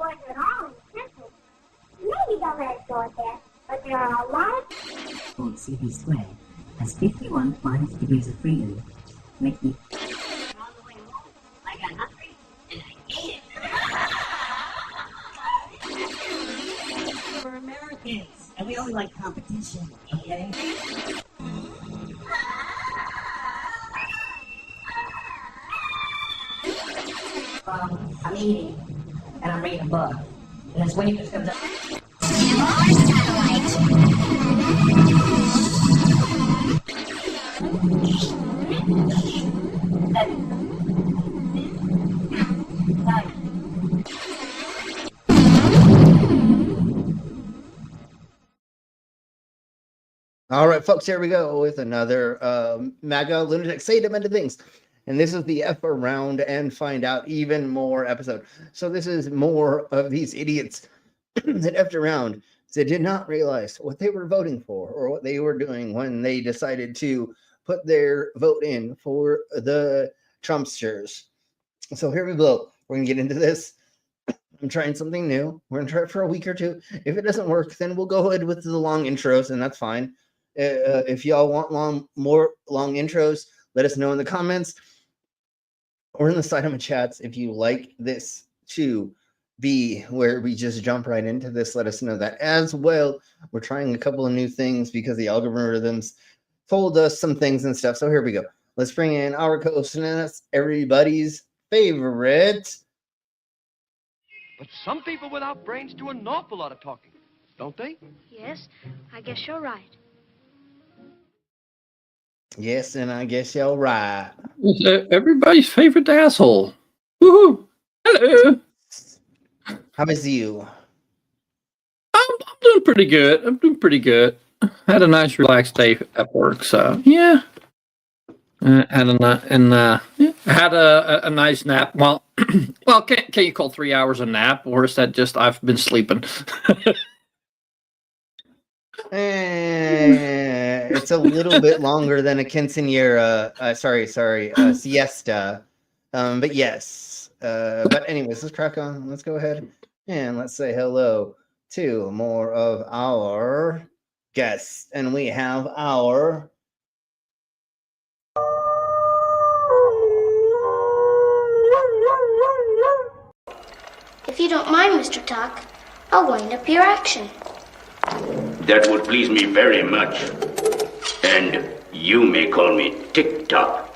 wasn't at all intentional. Maybe don't let it go at that, but there are a lot of CV squared has 51 minus degrees of freedom, making on the way home. I got hungry and I ate it. We're Americans, and we don't like competition, okay? I'm eating, and I'm reading a book, and it's when you just comes up. All right, folks, here we go with another MAGA Lunatics Say Demented Things. And this is the F around and find out even more episode. So this is more of these idiots that effed around. They did not realize what they were voting for or what they were doing when they decided to put their vote in for the Trumpsters. So here we go. We're going to get into this. I'm trying something new. We're going to try it for a week or two. If it doesn't work, then we'll go ahead with the long intros, and that's fine. If y'all want more long intros, let us know in the comments or in the side of my chats. If you like this to be where we just jump right into this, let us know that as well. We're trying a couple of new things because the algorithms told us some things and stuff. So here we go. Let's bring in our co-host, and that's everybody's favorite. But some people without brains do an awful lot of talking, don't they? Yes, I guess you're right. Yes, and I guess y'all right. Everybody's favorite asshole. Woohoo! Hello. How is you? I'm doing pretty good. Had a nice relaxed day at work, so yeah. Had a nice nap. Well, can you call 3 hours a nap, or is that just I've been sleeping? It's a little bit longer than a quinceañera. Siesta. But yes. But anyways, let's crack on. Let's go ahead and let's say hello to more of our guests. And we have our If you don't mind, Mr. Tuck, I'll wind up your action. That would please me very much. And you may call me Tick-Tock.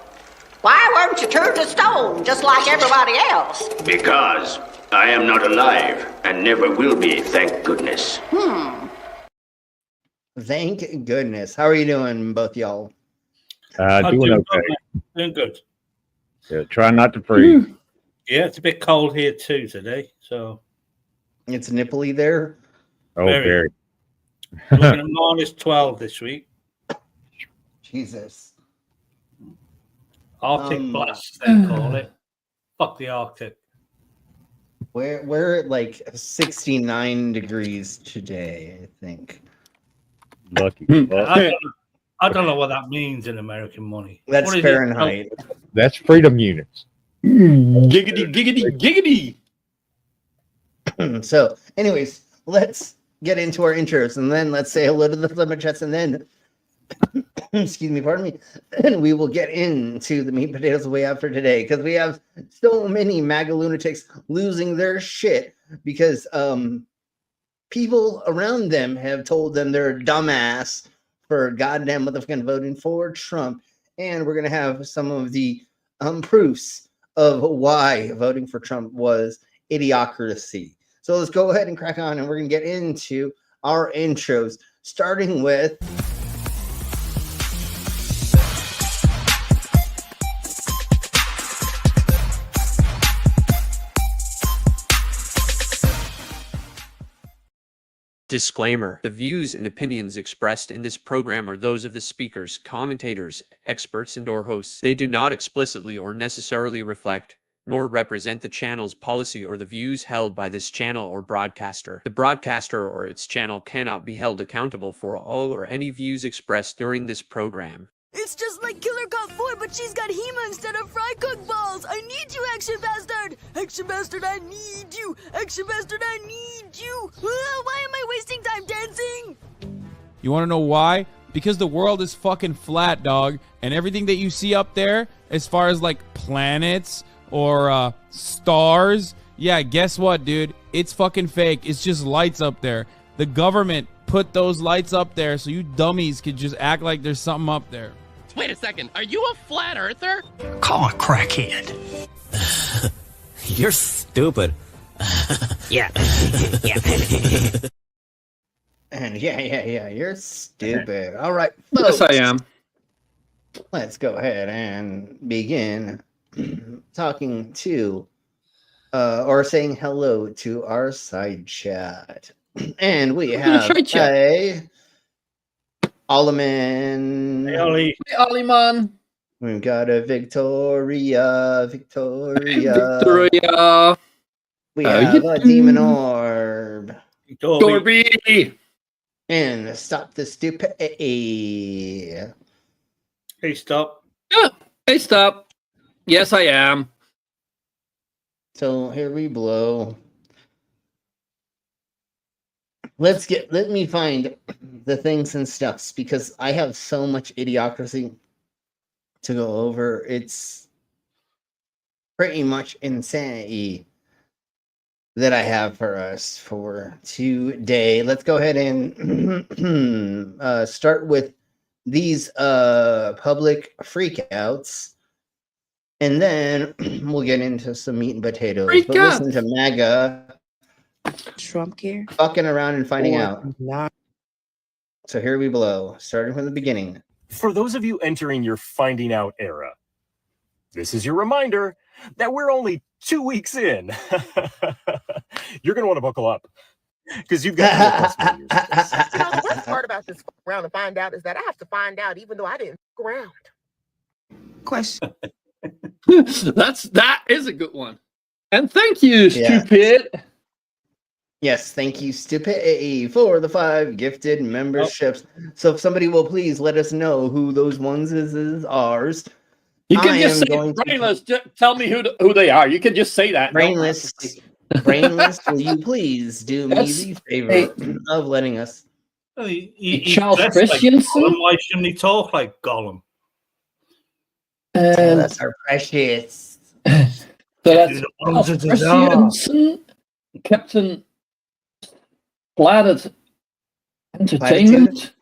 Why weren't you turned to stone, just like everybody else? Because I am not alive and never will be, thank goodness. Thank goodness. How are you doing, both y'all? Doing okay. Doing good. Yeah, try not to freeze. Yeah, it's a bit cold here too today. So It's nipply there. Oh, very. looking at -12 this week. Jesus. Arctic blast, they call it. Fuck the Arctic. We're at like 69 degrees today, I think. Lucky. I don't know what that means in American money. That's What is Fahrenheit. That's freedom units. Giggity. So, anyways, let's get into our intros, and then let's say hello to the Flimmer chats, and then, excuse me, pardon me, and we will get into the meat and potatoes we have for today, because we have so many MAGA lunatics losing their shit because people around them have told them they're a dumbass for goddamn motherfucking voting for Trump, and we're going to have some of the proofs of why voting for Trump was idiocracy. So let's go ahead and crack on, and we're going to get into our intros, starting with Disclaimer: the views and opinions expressed in this program are those of the speakers, commentators, experts, and/or hosts. They do not explicitly or necessarily reflect nor represent the channel's policy or the views held by this channel or broadcaster. The broadcaster or its channel cannot be held accountable for all or any views expressed during this program. It's just like Killer Cop 4, but she's got Hema instead of fry cook balls. I need you, Action Bastard. Action Bastard, I need you. Action Bastard, I need you. Why am I wasting time dancing? You want to know why? Because the world is fucking flat, dog. And everything that you see up there, as far as like planets or stars, yeah, guess what, dude? It's fucking fake. It's just lights up there. The government put those lights up there so you dummies could just act like there's something up there. Wait a second. Are you a flat earther? Call a crackhead. You're stupid. Yeah. And yeah, you're stupid. All right, folks. Yes, I am. Let's go ahead and begin talking to or saying hello to our side chat. And we have a Oliman. Hey, Ollie. Hey, Ollie, man. We've got a Victoria. Victoria. We have a Demon Orb. Dorby. And Stop the Stupidity. Hey, stop. Hey, stop. Yes, I am. So here we blow. Let me find the things and stuffs because I have so much idiocracy to go over. It's pretty much insanity that I have for us for today. Let's go ahead and start with these public freakouts. And then we'll get into some meat and potatoes. But listen to MAGA. Trump care? Fucking around and finding out. Not. So here we blow, starting from the beginning. For those of you entering your finding out era, this is your reminder that we're only 2 weeks in. You're going to want to buckle up because you've got to years. The worst part about this round to find out is that I have to find out even though I didn't around. Question. That is a good one. And thank you, stupid. Yes, thank you, Stupidity, for the 5 gifted memberships. So if somebody will please let us know who those ones is ours. You can just say brainless. Just tell me who they are. You can just say that. Brainless. Brainless, will you please do me the favor of letting us? Charles Christiansen? Like why shouldn't he talk like Gollum? That's our precious. So that's Charles Christiansen, Captain Planet Entertainment.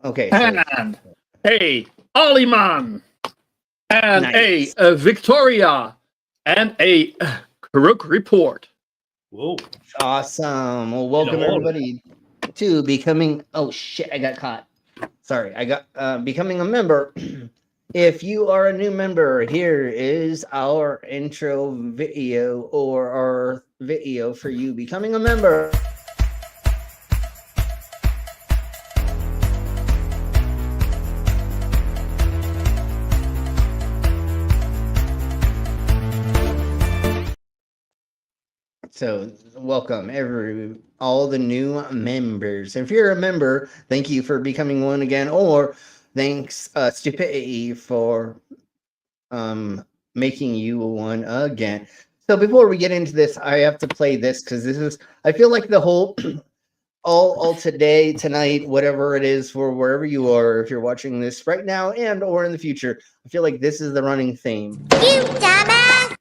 Okay. And a Ollie Man. And a Victoria. And a Crook Report. Whoa. Awesome. Well, welcome everybody to becoming... Oh, shit, I got caught. Sorry, I got becoming a member. If you are a new member, here is our intro video or our video for you becoming a member. So welcome all the new members. If you're a member, thank you for becoming one again, or thanks Stupidity for making you one again. So before we get into this, I have to play this because this is, I feel like the whole all today, tonight, whatever it is for wherever you are, if you're watching this right now and or in the future, I feel like this is the running theme. You dumbass!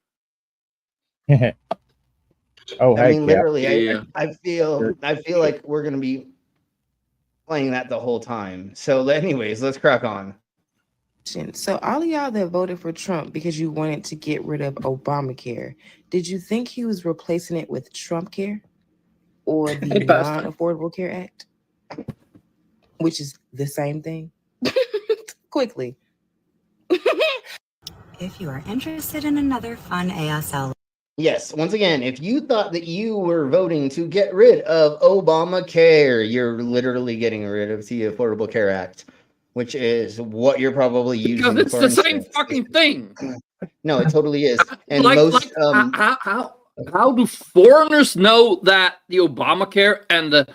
Oh, I mean, literally, yeah. I feel like we're gonna be playing that the whole time. So, anyways, let's crack on. So, all of y'all that voted for Trump because you wanted to get rid of Obamacare, did you think he was replacing it with Trump Care or the Non-Affordable Care Act, which is the same thing? Quickly. If you are interested in another fun ASL. Yes, once again, if you thought that you were voting to get rid of Obamacare, you're literally getting rid of the Affordable Care Act, which is what you're probably using. Because it's the same fucking thing. No, it totally is. And how do foreigners know that the Obamacare and the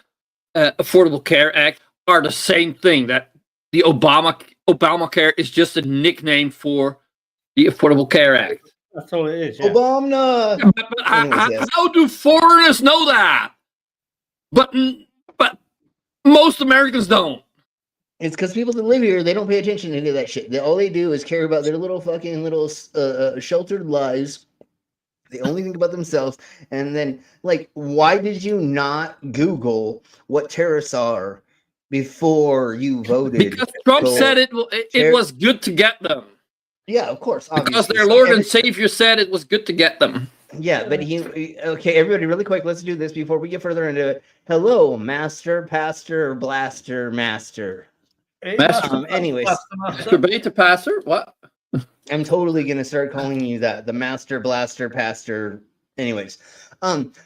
Affordable Care Act are the same thing? That the Obamacare is just a nickname for the Affordable Care Act. That's all it is. Yeah. Obama. But how do foreigners know that? But most Americans don't. It's because people that live here, they don't pay attention to any of that shit. All they do is care about their little fucking little sheltered lives. They only think about themselves. And then, like, why did you not Google what terrorists are before you voted? Because Trump said it was good to get them. Yeah, of course. Because Obviously. their Lord and Savior said it was good to get them. Yeah, but okay, everybody, really quick, let's do this before we get further into it. Hello, Master, Pastor, Blaster, Master. Anyways, Master Beta Passer, what? I'm totally gonna start calling you that, the Master, Blaster, Pastor. Anyways,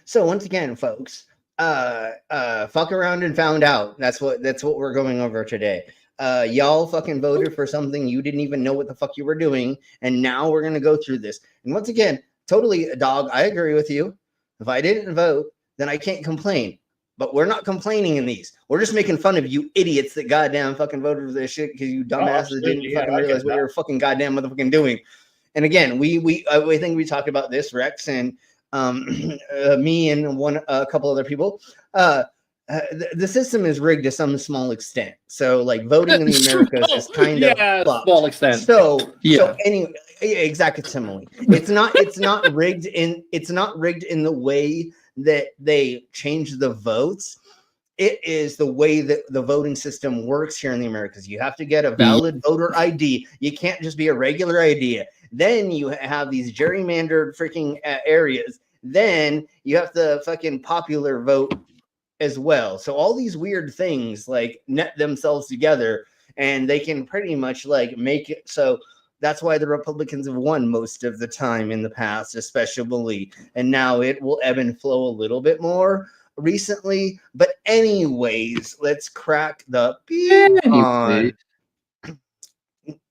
so once again, folks, fuck around and found out. That's what we're going over today. Y'all fucking voted for something you didn't even know what the fuck you were doing, and now we're gonna go through this. And once again, totally, dog, I agree with you. If I didn't vote, then I can't complain. But we're not complaining in these. We're just making fun of you idiots that goddamn fucking voted for this shit because you dumbasses didn't fucking realize what you were fucking goddamn motherfucking doing. And again, I think we talked about this, Rex and me and a couple other people. The system is rigged to some small extent. So like voting in the Americas is kind of fucked. Small extent. So anyway, exactly similarly. It's not rigged in the way that they change the votes. It is the way that the voting system works here in the Americas. You have to get a valid voter ID. You can't just be a regular ID. Then you have these gerrymandered freaking areas. Then you have the fucking popular vote as well. So all these weird things like net themselves together, and they can pretty much like make it so. That's why the Republicans have won most of the time in the past, especially. And now it will ebb and flow a little bit more recently. But anyways, let's crack the beat on.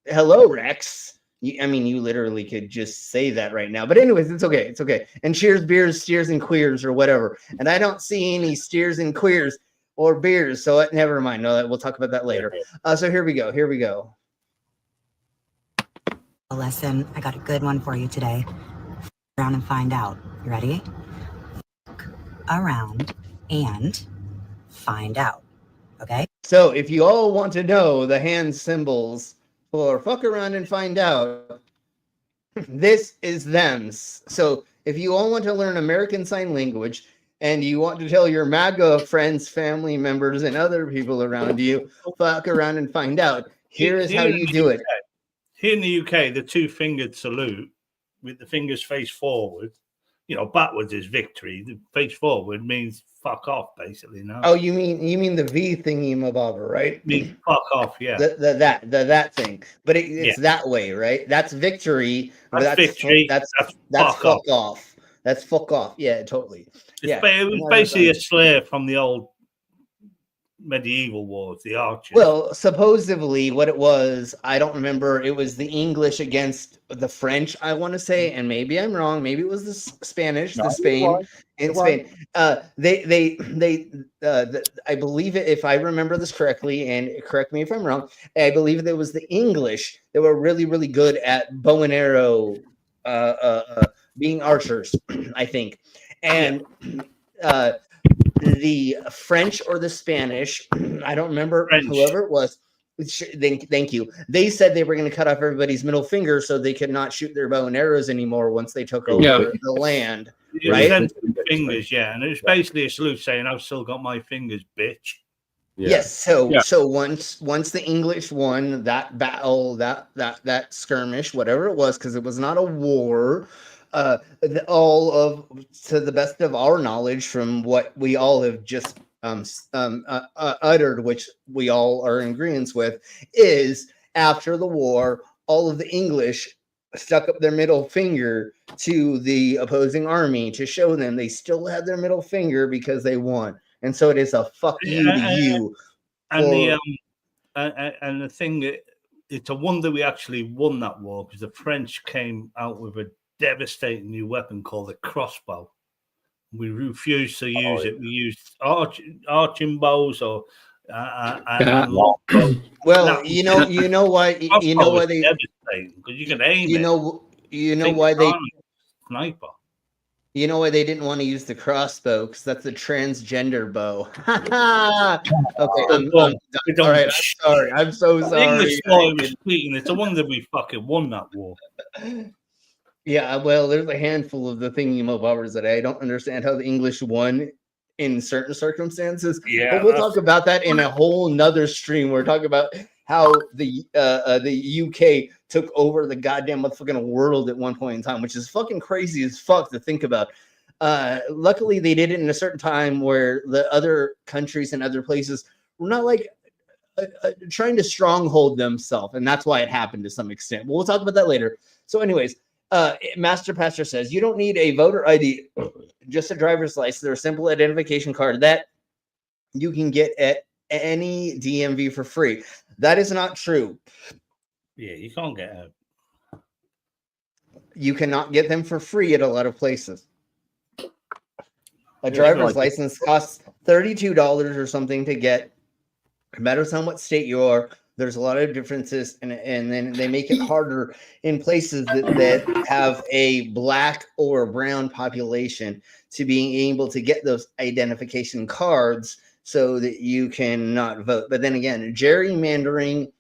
Hello, Rex. You literally could just say that right now. But anyways, it's okay. It's okay. And cheers, beers, steers, and queers or whatever. And I don't see any steers and queers or beers. So never mind. No, we'll talk about that later. So here we go. Lesson. I got a good one for you today. Around and find out. You ready? Around and find out. Okay? So if you all want to know the hand symbols for fuck around and find out, this is them. So if you all want to learn American Sign Language and you want to tell your MAGA friends, family members, and other people around you, fuck around and find out, here is how you do it. Here in the UK, the two-fingered salute with the fingers face forward, backwards is victory. The face forward means fuck off, basically. No. Oh, you mean the V thingy mabobber, right? Means fuck off, yeah. That thing, but it's that way, right? That's victory. That's victory. That's fuck off. That's fuck off. Yeah, totally. It was basically a slur from the old medieval wars, the archers. Well, supposedly what it was, I don't remember. It was the English against the French, I want to say, and maybe I'm wrong. Maybe it was the Spanish, Spain. They I believe it, if I remember this correctly, and correct me if I'm wrong, I believe it was the English that were really, really good at bow and arrow, being archers, I think. And the French or the Spanish, I don't remember, whoever it was, thank you. They said they were going to cut off everybody's middle finger so they could not shoot their bow and arrows anymore once they took over the land. Right? Fingers, and it was basically a salute saying, "I've still got my fingers, bitch." Yes. So once the English won that battle, that skirmish, whatever it was, because it was not a war. To the best of our knowledge, from what we all have just uttered, which we all are in agreement with, is after the war, all of the English stuck up their middle finger to the opposing army to show them they still had their middle finger because they won. And so it is a fuck you to you. And the thing, it's a wonder we actually won that war, because the French came out with a devastating new weapon called the crossbow. We refused to use it. We used arching bows or Well, you know why they because you can aim why they sniper. You know why they didn't want to use the crossbow? Because that's a transgender bow. Okay, all right. I'm sorry. I'm so sorry. English law was speaking. It's a wonder we fucking won that war. Yeah, well, there's a handful of the thingy-bobbers that I don't understand how the English won in certain circumstances. Yeah, but we'll talk about that in a whole nother stream. We're talking about how the UK took over the goddamn motherfucking world at one point in time, which is fucking crazy as fuck to think about. Luckily, they did it in a certain time where the other countries and other places were not like trying to stronghold themselves, and that's why it happened to some extent. But we'll talk about that later. So, anyways, Master Pastor says you don't need a voter ID, just a driver's license or a simple identification card that you can get at any DMV for free. That is not true. Yeah, you can't get out. You cannot get them for free at a lot of places. A driver's license costs $32 or something to get. No matter on what state you are, there's a lot of differences, and then they make it harder in places that have a black or brown population to being able to get those identification cards so that you can not vote. But then again, gerrymandering.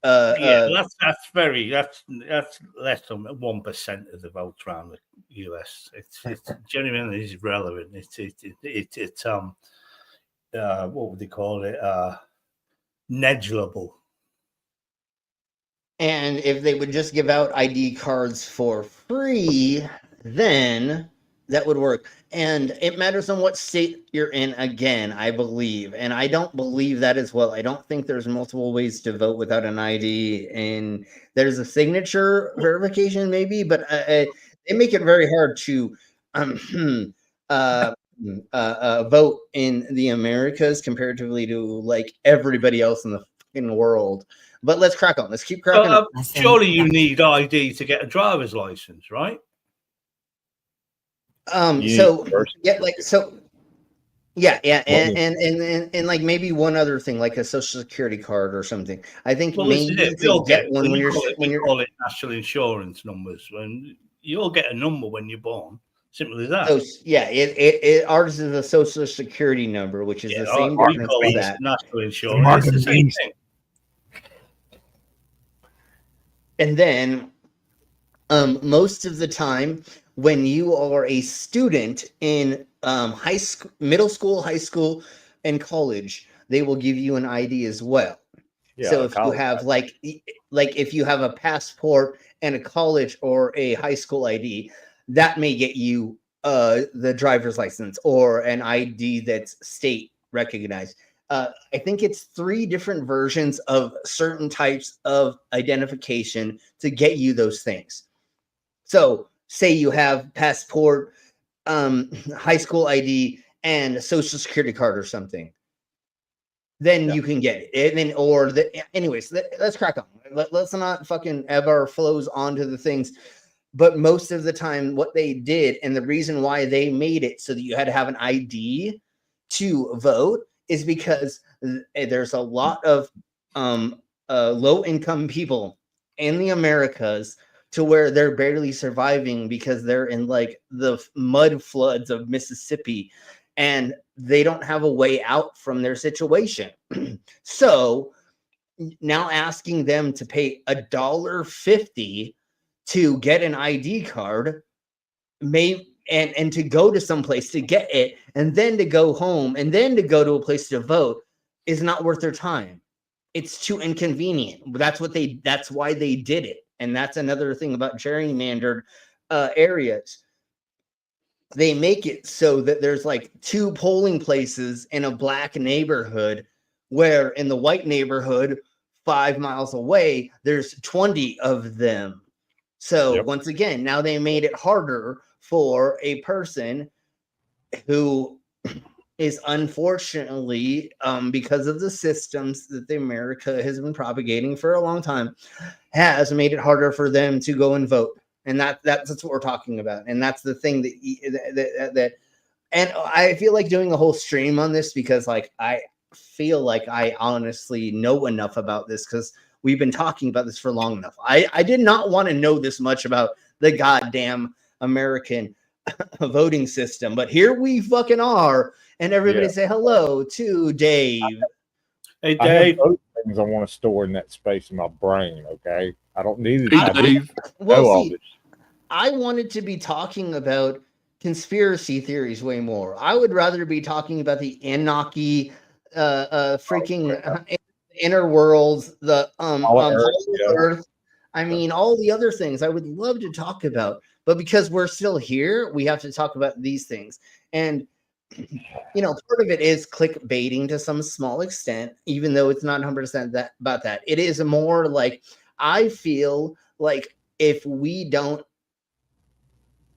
That's less than 1% of the votes around the US. It's gerrymandering is irrelevant. It's what would they call it? Negligible. And if they would just give out ID cards for free, then that would work. And it matters on what state you're in, again, I believe. And I don't believe that as well. I don't think there's multiple ways to vote without an ID. And there's a signature verification, maybe, but they make it very hard to vote in the Americas comparatively to like everybody else in the fucking world. But let's crack on. Let's keep cracking on. Surely you need ID to get a driver's license, right? And like maybe one other thing, like a social security card or something. I think maybe you'll get one when you're call it national insurance numbers. When you'll get a number when you're born. Simple as that. So, ours is a social security number, which is the same difference as that. National insurance. It's the same thing. And then, most of the time, when you are a student in high school, middle school, high school, and college, they will give you an ID as well. Yeah, so if you have like if you have a passport and a college or a high school ID, that may get you the driver's license or an ID that's state recognized. I think it's 3 different versions of certain types of identification to get you those things. So say you have passport, high school ID, and a social security card or something. Then you can get it. And then, anyways, let's crack on. Let's not fucking have our flows onto the things. But most of the time, what they did, and the reason why they made it so that you had to have an ID to vote, is because there's a lot of low-income people in the Americas to where they're barely surviving because they're in like the mud floods of Mississippi, and they don't have a way out from their situation. So now asking them to pay $1.50 to get an ID card and to go to some place to get it, and then to go home, and then to go to a place to vote is not worth their time. It's too inconvenient. That's why they did it. And that's another thing about gerrymandered areas. They make it so that there's like 2 polling places in a black neighborhood, where in the white neighborhood 5 miles away, there's 20 of them. So once again, now they made it harder for a person who is unfortunately, because of the systems that the America has been propagating for a long time, has made it harder for them to go and vote. And that's what we're talking about. And that's the thing that and I feel like doing a whole stream on this, because like feel like I honestly know enough about this because we've been talking about this for long enough. I did not want to know this much about the goddamn American voting system, but here we fucking are, and everybody say hello to Dave. Hey, I have Dave. those things I want to store in that space in my brain. Okay, I don't need it. I wanted to be talking about conspiracy theories way more. I would rather be talking about the Anunnaki, freaking inner worlds, the Earth. I mean, all the other things I would love to talk about, but because we're still here, we have to talk about these things. And you know, part of it is clickbaiting to some small extent, even though it's not 100% about that. It is more like, I feel like if we don't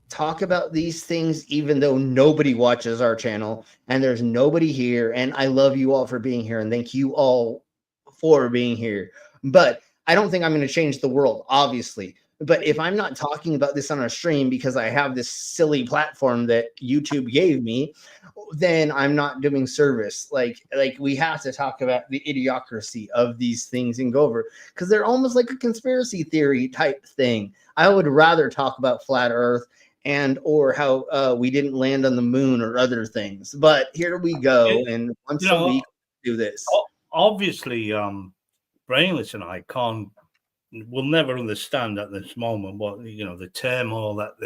talk about these things, even though nobody watches our channel and there's nobody here, and I love you all for being here and thank you all for being here, but I don't think I'm going to change the world, obviously. But if I'm not talking about this on a stream because I have this silly platform that YouTube gave me, then I'm not doing service. Like we have to talk about the idiocracy of these things and go over, because they're almost like a conspiracy theory type thing. I would rather talk about flat Earth and or how we didn't land on the moon or other things. But here we go, and once a week do this. Obviously, Brainless and I will never understand at this moment what, you know, the turmoil that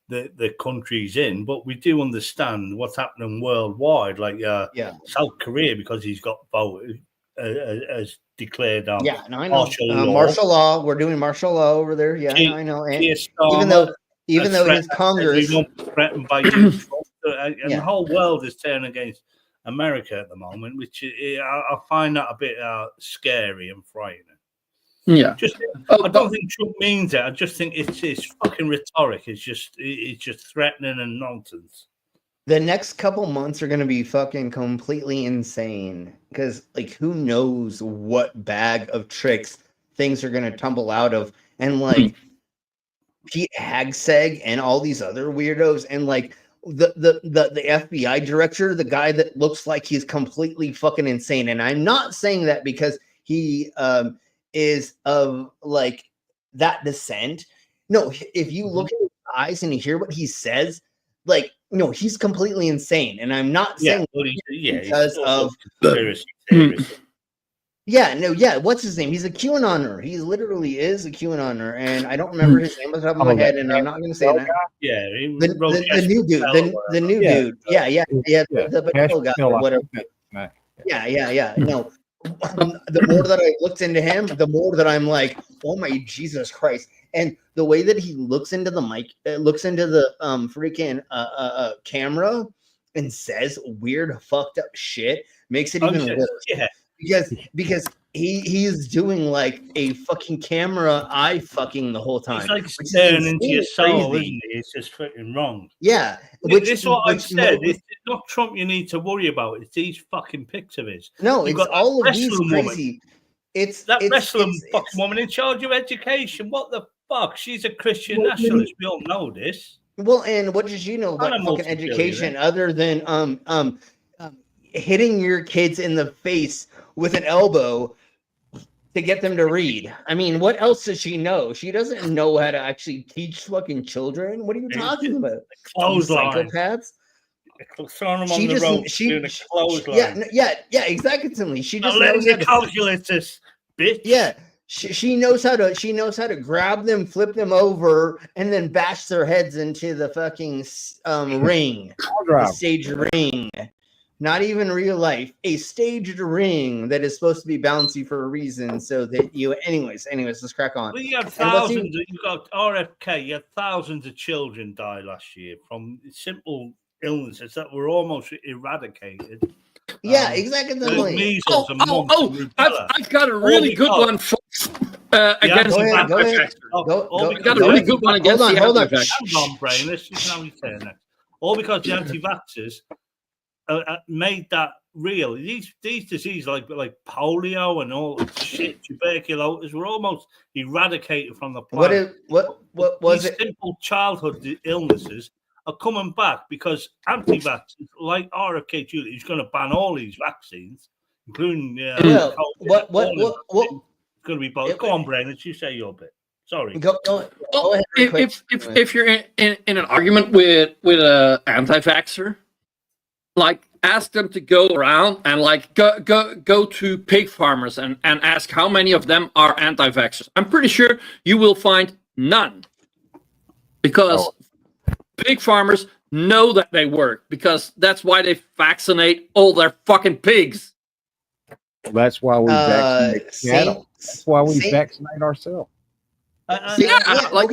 the country's in, but we do understand what's happening worldwide, like South Korea, because he's got voted as declared I know. Martial law. We're doing martial law over there. I know. And even though his Congress threatened by Trump, and the whole world is turning against America at the moment, which I find that a bit scary and frightening. Yeah, I don't think Trump means it. I just think it's fucking rhetoric. It's just threatening and nonsense. The next couple months are going to be fucking completely insane, because like who knows what bag of tricks things are going to tumble out of, and like Pete Hegseth and all these other weirdos, and like the FBI director, the guy that looks like he's completely fucking insane. And I'm not saying that because he is of like that descent. No, if you look at his eyes and you hear what he says, like, no, he's completely insane. And I'm not saying because of what's his name? He's a QAnoner. He literally is a QAnoner, and I don't remember his name off the top of my head, and I'm not going to say that. Yeah, the new dude, the new dude. The patrol guy or whatever. No. The more that I looked into him, the more that I'm like, oh my Jesus Christ. And the way that he looks into the mic, looks into the freaking camera and says weird fucked up shit makes it even worse. Because he's doing like a fucking camera eye fucking the whole time. It's like staring into your soul, isn't it? It's just fucking wrong. Yeah. This is what I've said. It's not Trump you need to worry about. It's these fucking pics of his. No, it's all of these crazy. It's wrestling fucking woman in charge of education. What the fuck? She's a Christian nationalist. We all know this. Well, and what did you know about fucking education other than hitting your kids in the face with an elbow to get them to read? I mean, what else does she know? She doesn't know how to actually teach fucking children. What are you talking about? Clothesline. Psychopaths. Throwing them on the road. Doing a clothesline. Yeah, exactly. She just knows how to calculate this, bitch. Yeah. She knows how to grab them, flip them over, and then bash their heads into the fucking ring, the stage ring. Not even real life, a staged ring that is supposed to be bouncy for a reason, so that you. Anyways, let's crack on. Well, you had thousands. You got RFK. You had thousands of children die last year from simple illnesses that were almost eradicated. Yeah, exactly. I've got a really good one for, against the go ahead. I've got a really good one against the Hold on, Brainless. You can have your turn next. All because the anti-vaxxers made that real. These diseases like polio and all shit, tuberculosis, were almost eradicated from the planet. What was these it? Simple childhood illnesses are coming back because anti-vaxxers like RFK Jr. is going to ban all these vaccines, including well, COVID. what It's going to be both. Go on, Brennan. You say your bit. Sorry. Go Well, ahead. Real quick. if you're in an argument with a anti-vaxxer, like ask them to go around and like go to pig farmers and ask how many of them are anti-vaxxers. I'm pretty sure you will find none, because pig farmers know that they work, because that's why they vaccinate all their fucking pigs. That's why we vaccinate cattle. That's why we vaccinate ourselves. Okay. But like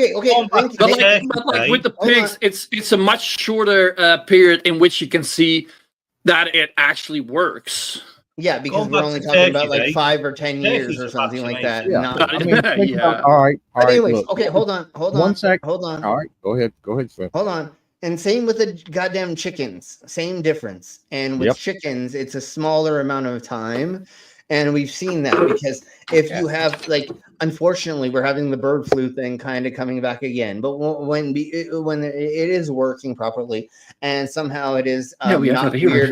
with the pigs, it's a much shorter period in which you can see that it actually works. Yeah, because we're only talking about like 5 or 10 years or something like that. Yeah. Not, I mean, think about, all right. Anyways, look. okay, hold on. One sec. Hold on. All right, go ahead, Slim. Hold on. And same with the goddamn chickens. Same difference. And with chickens, it's a smaller amount of time. And we've seen that because if you have, like, unfortunately, we're having the bird flu thing kind of coming back again. But when it is working properly, and somehow it is not weird.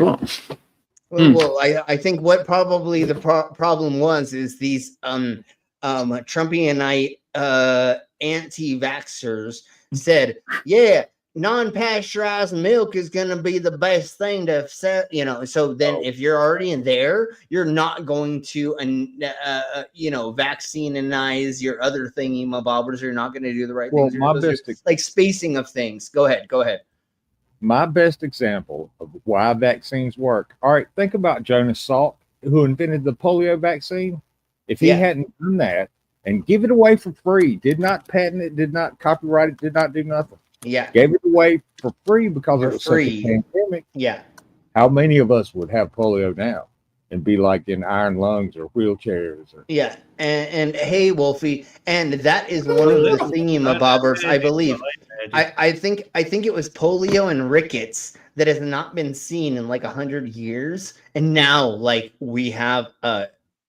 Well, I think what probably the problem was is these Trumpianite anti-vaxxers said, yeah, non-pasteurized milk is going to be the best thing to set, so then if you're already in there, you're not going to vaccinize your other thingy mabobbers. You're not going to do the right things. Like spacing of things. Go ahead. My best example of why vaccines work. All right, think about Jonas Salk, who invented the polio vaccine. If he hadn't done that and give it away for free, did not patent it, did not copyright it, did not do nothing. Yeah. Gave it away for free because it was such a pandemic. Yeah. How many of us would have polio now and be like in iron lungs or wheelchairs? Yeah. And hey, Wolfie, and that is one of the thingy-mabobbers, I believe. I think it was polio and rickets that has not been seen in like 100 years. And now like we have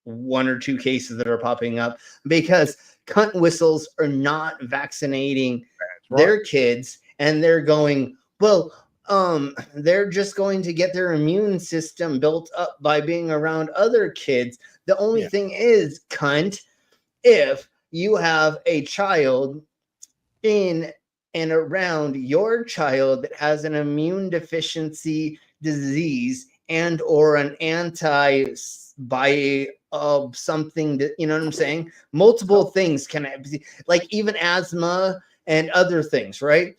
1 or 2 cases that are popping up because cunt whistles are not vaccinating their kids, and they're going, well, they're just going to get their immune system built up by being around other kids. The only thing is, cunt, if you have a child in and around your child that has an immune deficiency disease and or an something that, you know what I'm saying? Multiple things can be, like even asthma and other things, right?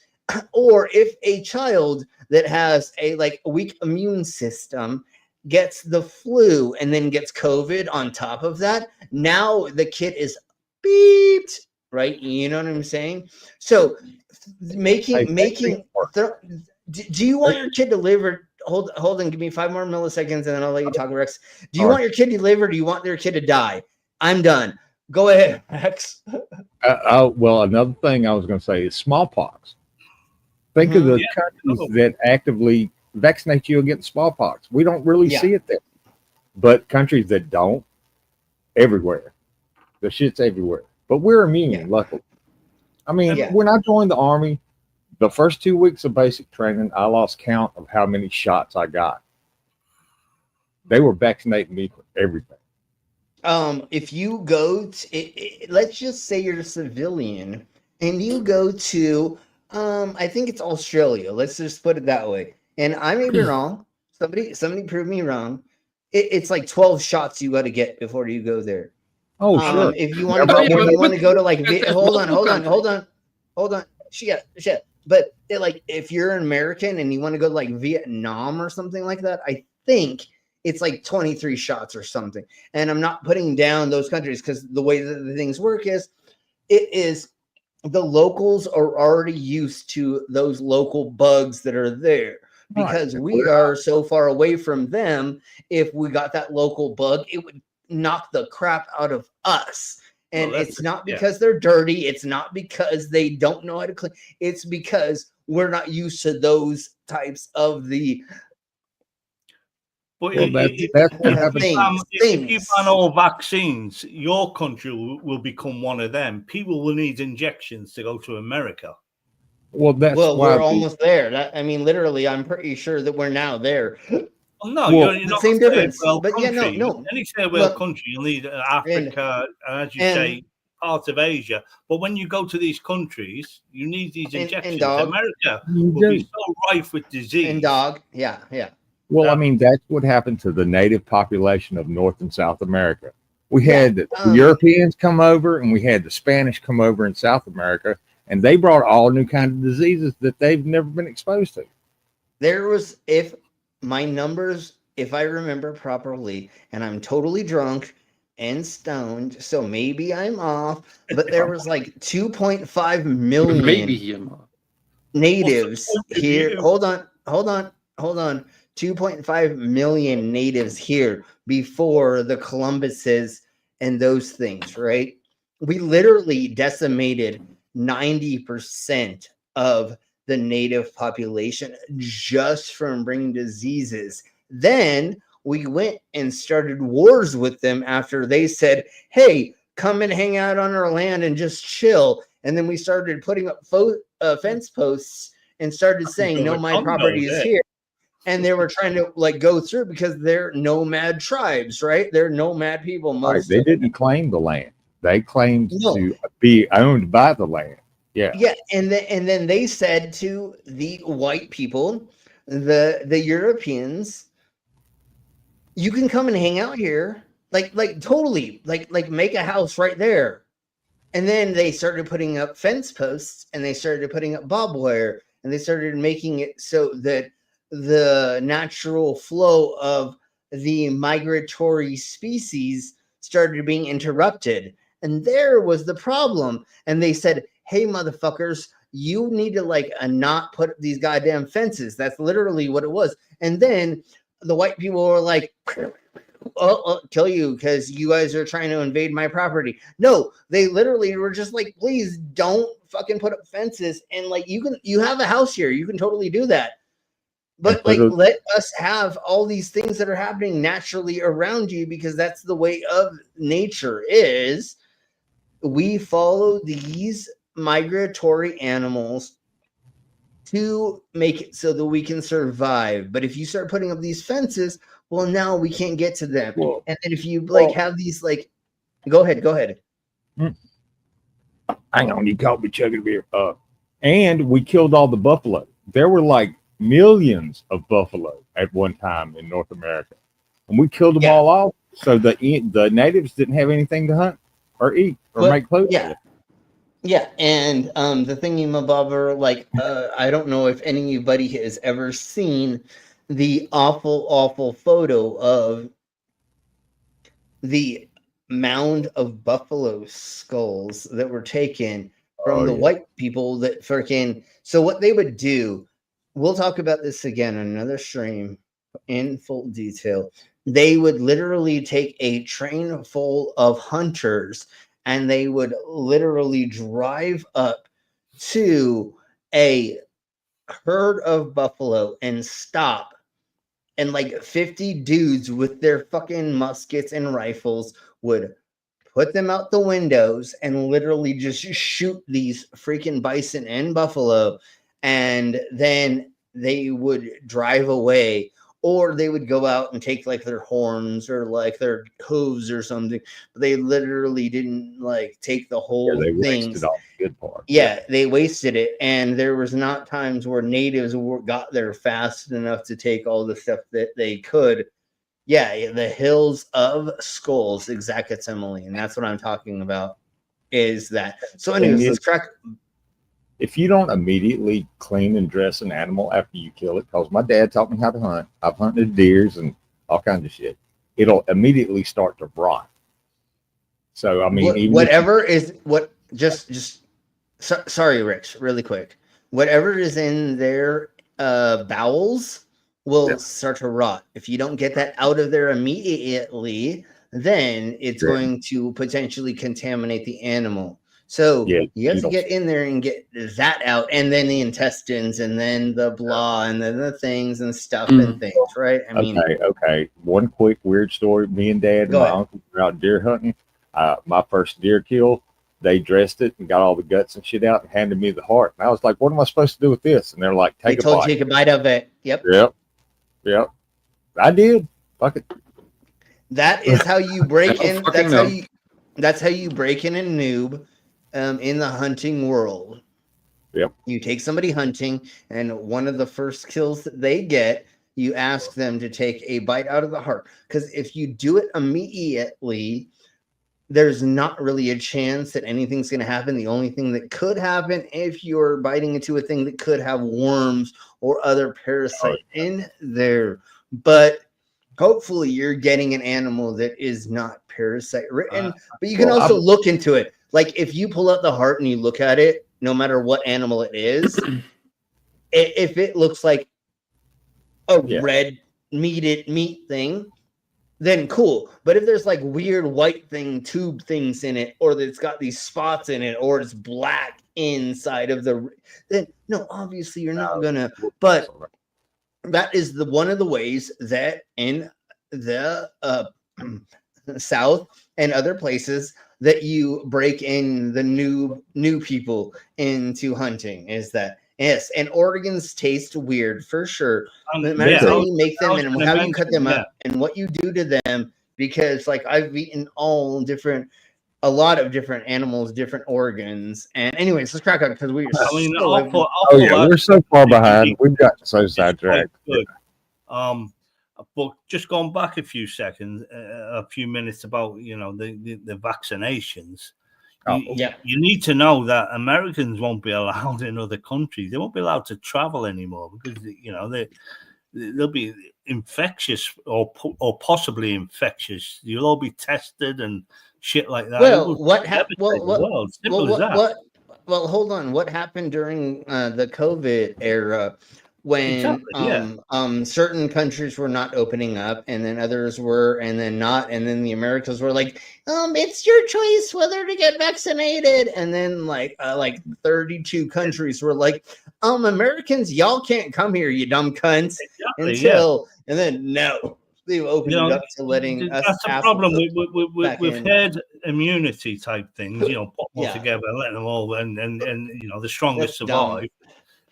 Or if a child that has a weak immune system gets the flu and then gets COVID on top of that, now the kid is beeped, right? You know what I'm saying? So do you want your kid delivered? Hold on, give me 5 more milliseconds and then I'll let you talk, Rex. Do you want your kid delivered, or do you want their kid to die? I'm done. Go ahead, Rex. Well, another thing I was going to say is smallpox. Think of the countries that actively vaccinate you against smallpox. We don't really see it there. But countries that don't, everywhere. The shit's everywhere. But we're immune, luckily. I mean, when I joined the Army, the first 2 weeks of basic training, I lost count of how many shots I got. They were vaccinating me for everything. If you go to, let's just say you're a civilian and you go to, I think it's Australia. Let's just put it that way. And I may be wrong. Somebody prove me wrong. It's like 12 shots you got to get before you go there. Oh, sure. If you want to go to like, hold on. Shit. But if you're an American and you want to go to like Vietnam or something like that, I think it's like 23 shots or something. And I'm not putting down those countries because the way that the things work is, the locals are already used to those local bugs that are there because we are so far away from them. If we got that local bug, it would knock the crap out of us. And it's not because they're dirty. It's not because they don't know how to clean. It's because we're not used to those types of the. But if you ban all vaccines, your country will become one of them. People will need injections to go to America. Well, that's Well, why we're almost there. I mean, literally, I'm pretty sure that we're now there. Well, no, Well, you're The not same a third difference. world But yeah, country. no. Any third world Look, country, you'll need and Africa, and as you and say, part of Asia. But when you go to these countries, you need these and injections. dog America you will be do. so rife with disease. and dog. Yeah. Well, I mean, that's what happened to the native population of North and South America. We had the Europeans come over, and we had the Spanish come over in South America, and they brought all new kind of diseases that they've never been exposed to. There was, if my numbers, if I remember properly, and I'm totally drunk and stoned, so maybe I'm off, but there was like 2.5 million Maybe I'm off. natives What's the point of here. view? Hold on. 2.5 million natives here before the Columbuses and those things, right? We literally decimated 90% of the native population just from bringing diseases. Then we went and started wars with them after they said, hey, come and hang out on our land and just chill. And then we started putting up fence posts and started saying, no, my property is here. And they were trying to like go through because they're nomad tribes, right? They're nomad people. Right, they didn't claim the land. They claimed to be owned by the land. Yeah. Yeah, and then they said to the white people, the Europeans, you can come and hang out here, like totally, like make a house right there. And then they started putting up fence posts, and they started putting up barbed wire, and they started making it so that the natural flow of the migratory species started being interrupted. And there was the problem. And they said, hey, motherfuckers, you need to like not put up these goddamn fences. That's literally what it was. And then the white people were like, I'll kill you because you guys are trying to invade my property. No, they literally were just like, please don't fucking put up fences. And like, you have a house here. You can totally do that. But like, let us have all these things that are happening naturally around you, because that's the way of nature is. We follow these migratory animals to make it so that we can survive. But if you start putting up these fences, well, now we can't get to them. Well, and then if you like have these like, go ahead. Hang on, you caught me chugging beer. And we killed all the buffalo. There were like millions of buffalo at one time in North America, and we killed them all off. So the natives didn't have anything to hunt or eat or make clothes. Yeah, and the thingy-mabobber, like, I don't know if anybody has ever seen the awful photo of the mound of buffalo skulls that were taken from the white people that freaking... So what they would do, we'll talk about this again on another stream in full detail. They would literally take a train full of hunters, and they would literally drive up to a herd of buffalo and stop. And like 50 dudes with their fucking muskets and rifles would put them out the windows and literally just shoot these freaking bison and buffalo. And then they would drive away. Or they would go out and take like their horns or like their hooves or something. But they literally didn't like take the whole they thing. wasted all the good part. Yeah, they wasted it. And there was not times where natives got there fast enough to take all the stuff that they could. Yeah, the hills of skulls, exactly. And that's what I'm talking about, is that. So anyways, let's crack. If you don't immediately clean and dress an animal after you kill it, because my dad taught me how to hunt. I've hunted deers and all kinds of shit. It'll immediately start to rot. So I mean, sorry, Rich, really quick. Whatever is in their bowels will start to rot. If you don't get that out of there immediately, then it's going to potentially contaminate the animal. So you have to get in there and get that out, and then the intestines, and then the blah, and then the things and stuff and things, right? I mean, okay. One quick weird story. Me and Dad and my uncle were out deer hunting. My first deer kill, they dressed it and got all the guts and shit out and handed me the heart. And I was like, what am I supposed to do with this? And they're like, They take a told bite. you take a bite of it. Yep. Yep. I did. Fuck it. That is how you break I in. don't fucking know. That's how you break in a noob in the hunting world. Yep. You take somebody hunting, and one of the first kills that they get, you ask them to take a bite out of the heart. Because if you do it immediately, there's not really a chance that anything's going to happen. The only thing that could happen if you're biting into a thing that could have worms or other parasite in there. But hopefully you're getting an animal that is not parasite ridden. But you can also look into it. Like if you pull out the heart and you look at it, no matter what animal it is, if it looks like a red meat thing, then cool. But if there's like weird white tube things in it, or that it's got these spots in it, or it's black inside of then no, obviously you're not gonna. But that is one of the ways that in the South and other places that you break in the new people into hunting is that. Yes, and organs taste weird for sure. No matter how you make them and how you cut them up and what you do to them, because like I've eaten a lot of different animals, different organs. And anyways, let's crack on because we are we're so far behind. We've got so sidetracked. But just going back a few seconds, a few minutes about the vaccinations. You need to know that Americans won't be allowed in other countries. They won't be allowed to travel anymore because they'll be infectious or possibly infectious. You'll all be tested and shit like that. Well, hold on. What happened during the COVID era when certain countries were not opening up and then others were and then not, and then the Americans were like, it's your choice whether to get vaccinated, and then like 32 countries were like, Americans, y'all can't come here, you dumb cunts. And then no, they've opened it up to letting us. That's a problem with herd immunity type things. Put them all together and let them all, and the strongest survive.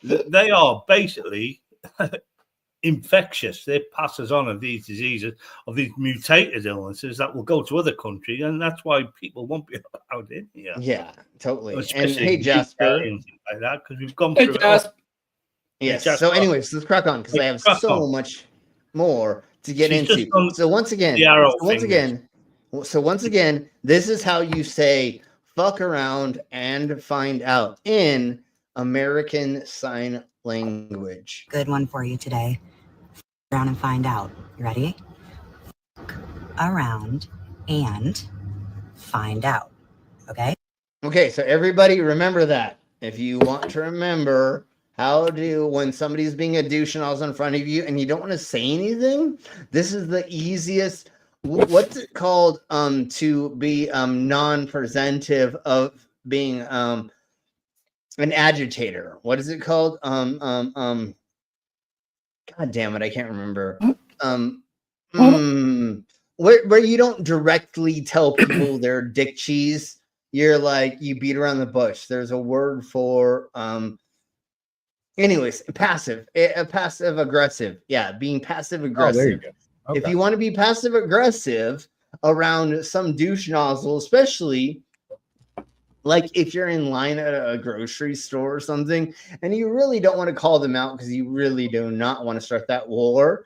They are basically infectious. They're passers on of these diseases, of these mutated illnesses that will go to other countries, and that's why people won't be allowed in here. Yeah, totally. Especially and hey, Jasper, like that, because we've gone through it. Yes. So, anyways, let's crack on because I have so much more to get into. So once again, this is how you say "fuck around and find out" in American Sign Language. Good one for you today. Around and find out. You ready? Around and find out. Okay? Okay, so everybody remember that. If you want to remember when somebody's being a douche and all's in front of you and you don't want to say anything, this is the easiest. What's it called to be non-presentive of being an agitator? What is it called? God damn it, I can't remember. Where you don't directly tell people they're dick cheese. You're like, you beat around the bush. There's a word for anyways, passive aggressive. Yeah, being passive aggressive. Oh, there you go. Okay. If you want to be passive aggressive around some douche nozzle, especially like if you're in line at a grocery store or something, and you really don't want to call them out because you really do not want to start that war,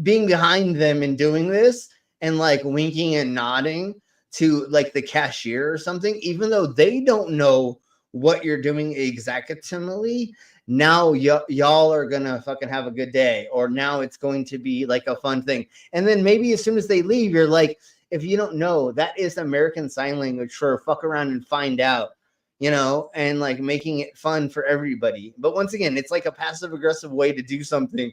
being behind them and doing this and like winking and nodding to like the cashier or something, even though they don't know what you're doing exactly, now y'all are gonna fucking have a good day, or now it's going to be like a fun thing. And then maybe as soon as they leave, you're like, if you don't know, that is American Sign Language for fuck around and find out, and like making it fun for everybody. But once again, it's like a passive aggressive way to do something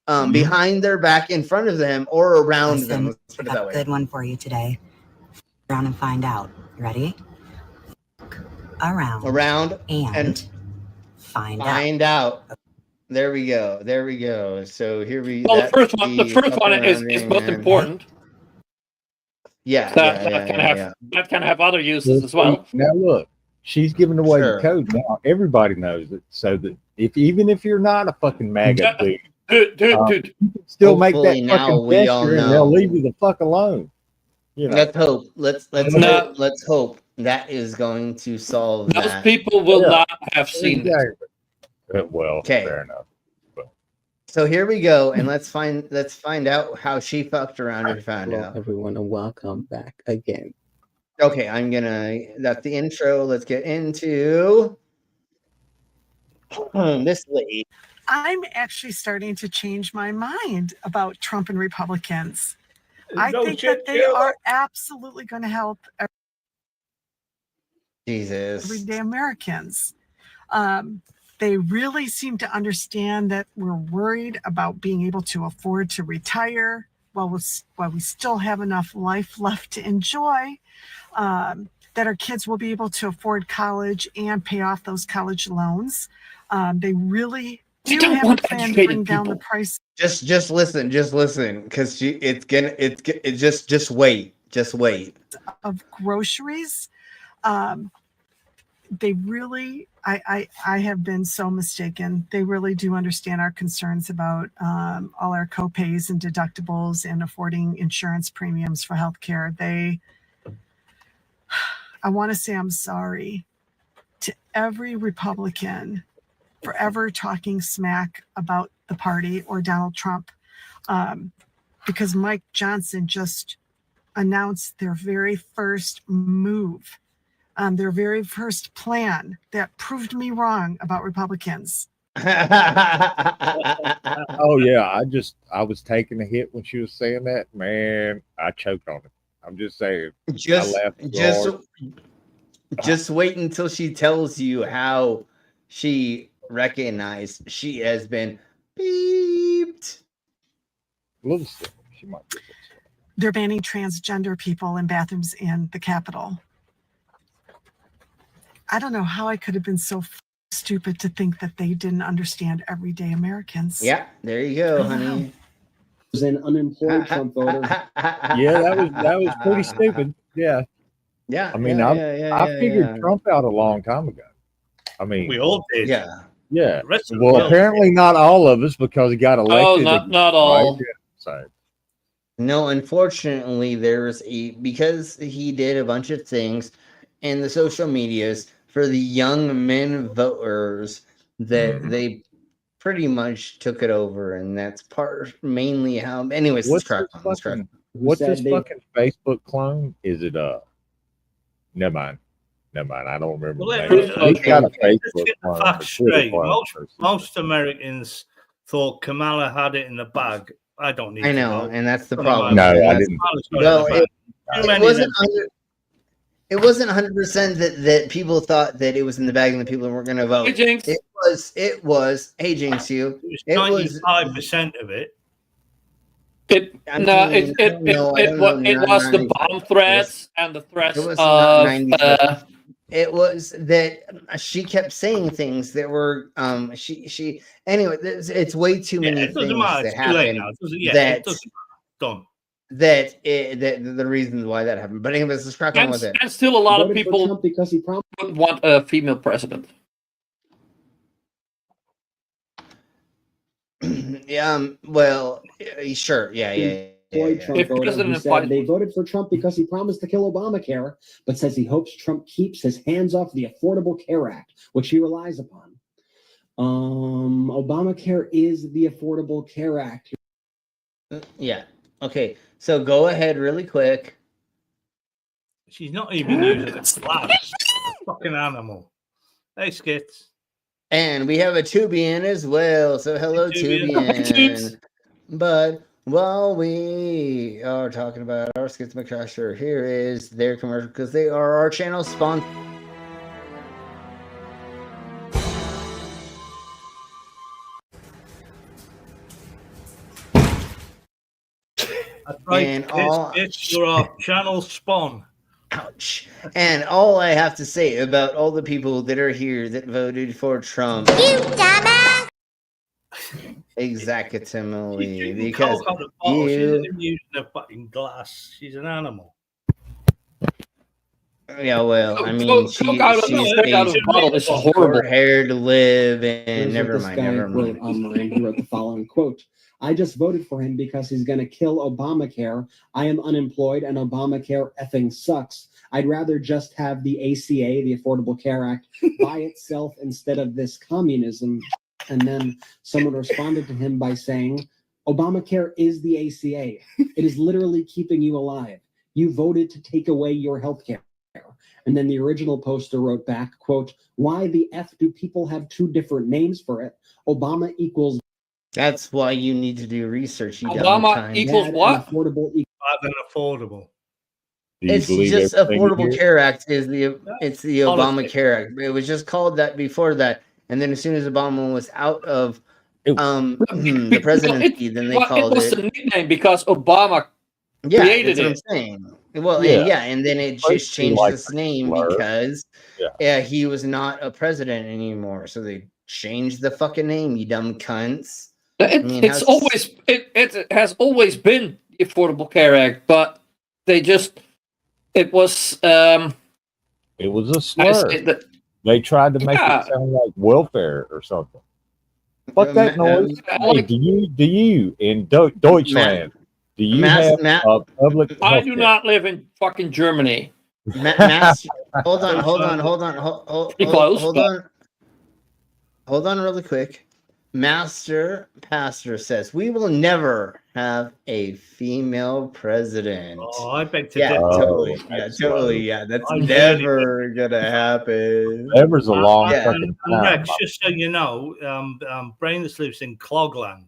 behind their back, in front of them, or around them. Let's put it that way. Good one for you today. Around and find out. You ready? Around and find out. There we go. So here we. Well, the first one is most important. Yeah, that can have other uses as well. Now look, she's giving away Sure. the code. Now everybody knows it, so that even if you're not a fucking MAGA dude, dude, you can still make that Hopefully now fucking we all gesture, and they'll know. leave you the fuck alone. You know, Let's hope. Let's No. hope. Let's hope that is going to solve Those that. people will not have seen it. Well, Okay. fair enough. So here we go, and let's find out how she fucked around and found Hello, out. everyone, and welcome back again. Okay, that's the intro. Let's get into this lady. I'm actually starting to change my mind about Trump and Republicans. I No think shit, that they are absolutely going to help Jesus. everyday Americans. They really seem to understand that we're worried about being able to afford to retire while we still have enough life left to enjoy, that our kids will be able to afford college and pay off those college loans. They really do have a plan to bring down the price. Just listen, because just wait. Of groceries. They really, I have been so mistaken. They really do understand our concerns about all our copays and deductibles and affording insurance premiums for healthcare. I want to say I'm sorry to every Republican for ever talking smack about the party or Donald Trump, because Mike Johnson just announced their very first move. Their very first plan that proved me wrong about Republicans. Oh yeah, I was taking a hit when she was saying that. Man, I choked on it. I'm just saying. Just wait until she tells you how she recognized she has been beeped. She might be. They're banning transgender people in bathrooms in the Capitol. I don't know how I could have been so stupid to think that they didn't understand everyday Americans. Yeah, there you go, honey. Was an unemployed Trump voter. Yeah, that was pretty stupid. Yeah. Yeah. I mean, I figured Trump out a long time ago. I mean, we all did. Yeah. Yeah. Well, apparently not all of us, because he got elected. Oh, not all. Right? So. No, unfortunately, because he did a bunch of things in the social medias for the young men voters that they pretty much took it over, and that's mainly how. Anyways, let's crack on. What's this fucking Facebook clone? Is it Never mind. I don't remember. He's got a Facebook clone. Facts straight. Most Americans thought Kamala had it in the bag. I don't need. I know, and that's the problem. No, I didn't. Well, it wasn't. It wasn't 100% that people thought that it was in the bag and the people weren't going to vote. Hey, Jinx. It was. Hey, Jinx, you. It was 95% of it. It was the bomb threats and the threats of. It was that she kept saying things that were she anyway. It's way too many things that happened. Done. That the reasons why that happened. But anyways, let's crack on with it. And still a lot of people because he promised want a female president. Well, sure. Yeah. Trump voter who said they voted for Trump because he promised to kill Obamacare, but says he hopes Trump keeps his hands off the Affordable Care Act, which he relies upon. Obamacare is the Affordable Care Act. Yeah. Okay. So go ahead really quick. She's not even using a slash. Fucking animal. Hey, Skits. And we have a Tubian as well. So hello, Tubian. But while we are talking about our Skits McCrasher, here is their commercial because they are our channel sponsor. That's right. And it's your channel spawn. Ouch. And all I have to say about all the people that are here that voted for Trump. You dumbass! Exactly, because She's not even using a fucking glass. She's an animal. Yeah, well, I mean, Coke she's out of a bottle is horrible. short hair to live, and Here's never what this mind, guy never wrote mind. online. He wrote the following quote: "I just voted for him because he's going to kill Obamacare. I am unemployed, and Obamacare effing sucks. I'd rather just have the ACA, the Affordable Care Act, by itself instead of this communism." And then someone responded to him by saying, "Obamacare is the ACA. It is literally keeping you alive. You voted to take away your health care." And then the original poster wrote back, quote, "Why the F do people have two different names for it? Obama equals..." That's why you need to do research. You Obama equals what? Affordable affordable. It's just Affordable Care Act is the Obamacare Act. It was just called that before that, and then as soon as Obama was out of the presidency, then they called it was it. a nickname because Obama Yeah, created that's what I'm it. saying. Well, Yeah. and then it just changed its name because he was not a president anymore. So they changed the fucking name, you dumb cunts. It has always been the Affordable Care Act, but they just it was a slur. They tried to make it sound like welfare or something. Fuck that noise. Hey, do you in Deutschland? Do you have a public health I do not live in fucking Germany. Hold on really quick. Master Pastor says we will never have a female president. Oh, I beg to differ. differ. Totally. Yeah, that's never gonna happen. Ever's a long fucking time. Rex, just so you know, Brainless lives in Clogland.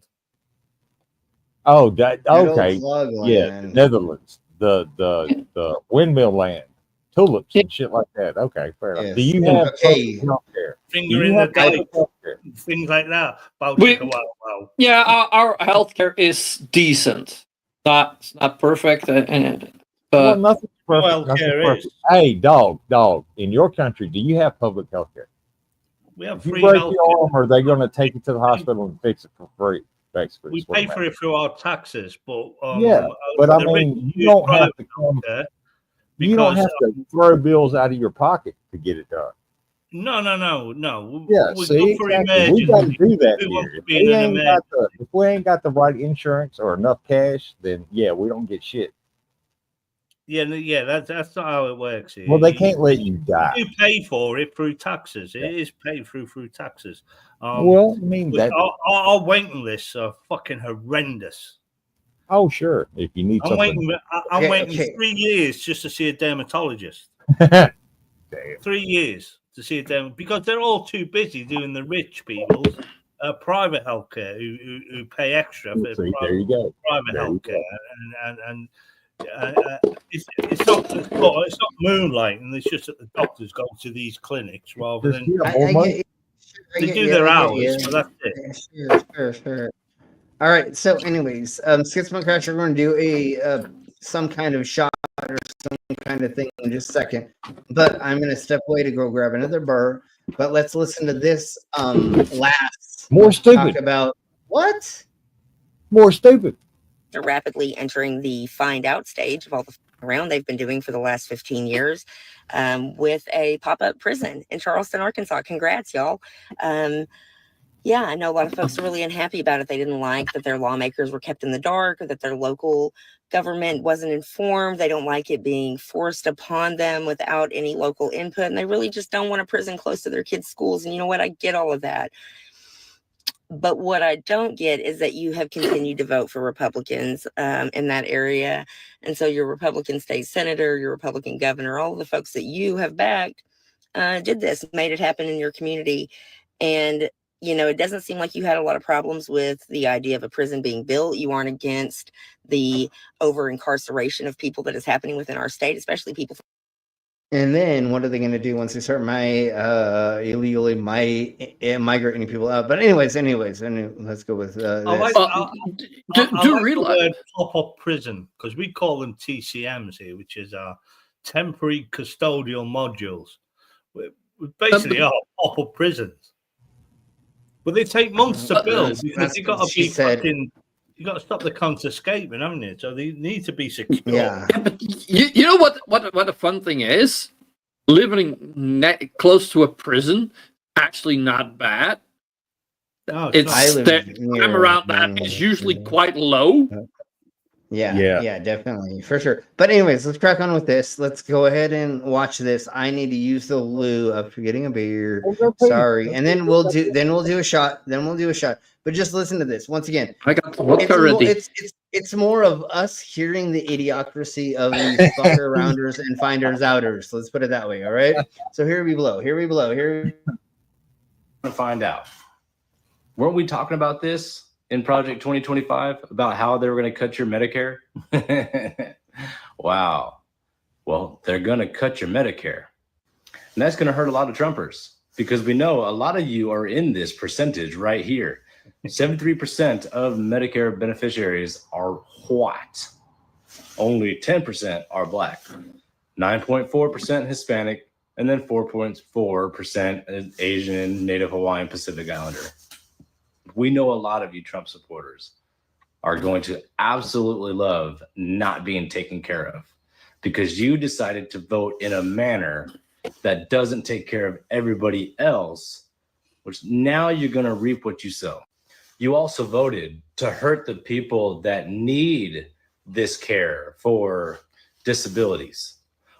Oh, that okay. Clogland. Yeah, the Netherlands, the windmill land, tulips and shit like that. Okay, fair enough. Do you have healthcare? Finger in the dike, things like that. Yeah, our healthcare is decent. It's not perfect, well, nothing's perfect. Hey, dog. In your country, do you have public healthcare? We have if you free break healthcare. your arm, are they going to take you to the hospital and fix it for free? Basically, we pay for it through our taxes, but but I mean, you don't have to come. You don't have to throw bills out of your pocket to get it done. No. Yeah, see, exactly. We got to do that here. If we ain't got the right insurance or enough cash, then yeah, we don't get shit. Yeah, that's not how it works here. Well, they can't let you die. You pay for it through taxes. It is paid through taxes. Well, I mean, our waiting lists are fucking horrendous. Oh, sure. If you need something. I'm waiting 3 years just to see a dermatologist. 3 years to see a dermatologist because they're all too busy doing the rich people's private healthcare who pay extra for private healthcare. And it's not moonlighting. It's just that the doctors go to these clinics rather than they do their hours. So that's it. Sure. All right. So, anyways, Skitsman Crash, we're going to do a some kind of shot or some kind of thing in just a second. But I'm going to step away to go grab another burr. But let's listen to this last. More stupid. Talk about what? More stupid. They're rapidly entering the find out stage of all the around they've been doing for the last 15 years with a pop-up prison in Charleston, Arkansas. Congrats, y'all. Yeah, I know a lot of folks are really unhappy about it. They didn't like that their lawmakers were kept in the dark or that their local government wasn't informed. They don't like it being forced upon them without any local input. And they really just don't want a prison close to their kids' schools. And you know what? I get all of that. But what I don't get is that you have continued to vote for Republicans in that area. And so your Republican state senator, your Republican governor, all of the folks that you have backed did this, made it happen in your community. And, you know, it doesn't seem like you had a lot of problems with the idea of a prison being built. You aren't against the over incarceration of people that is happening within our state, especially people. And then what are they going to do once they start illegally migrating people out? But anyways, and let's go with this. I like the word pop-up prison because we call them TCMs here, which is temporary custodial modules. We basically are pop-up prisons, but they take months to build because you got to be fucking. You got to stop the cunts escaping, haven't you? So they need to be secure. Yeah. But you know what the fun thing is? living close to a prison, actually not bad. It's the crime around that is usually quite low. Yeah, definitely, for sure. But anyways, let's crack on with this. Let's go ahead and watch this. I need to use the loo of forgetting a beer. Sorry, and then we'll do a shot. But just listen to this once again. I got the vodka ready. It's more of us hearing the idiocracy of these fucker rounders and finders outers. Let's put it that way. All right. So here we blow. To find out. Weren't we talking about this in Project 2025 about how they were going to cut your Medicare? Wow. Well, they're going to cut your Medicare. And that's going to hurt a lot of Trumpers because we know a lot of you are in this percentage right here. 73% of Medicare beneficiaries are white. Only 10% are black. 9.4% Hispanic, and then 4.4% Asian, Native Hawaiian, Pacific Islander. We know a lot of you Trump supporters are going to absolutely love not being taken care of because you decided to vote in a manner that doesn't take care of everybody else, which now you're going to reap what you sow. You also voted to hurt the people that need this care for disabilities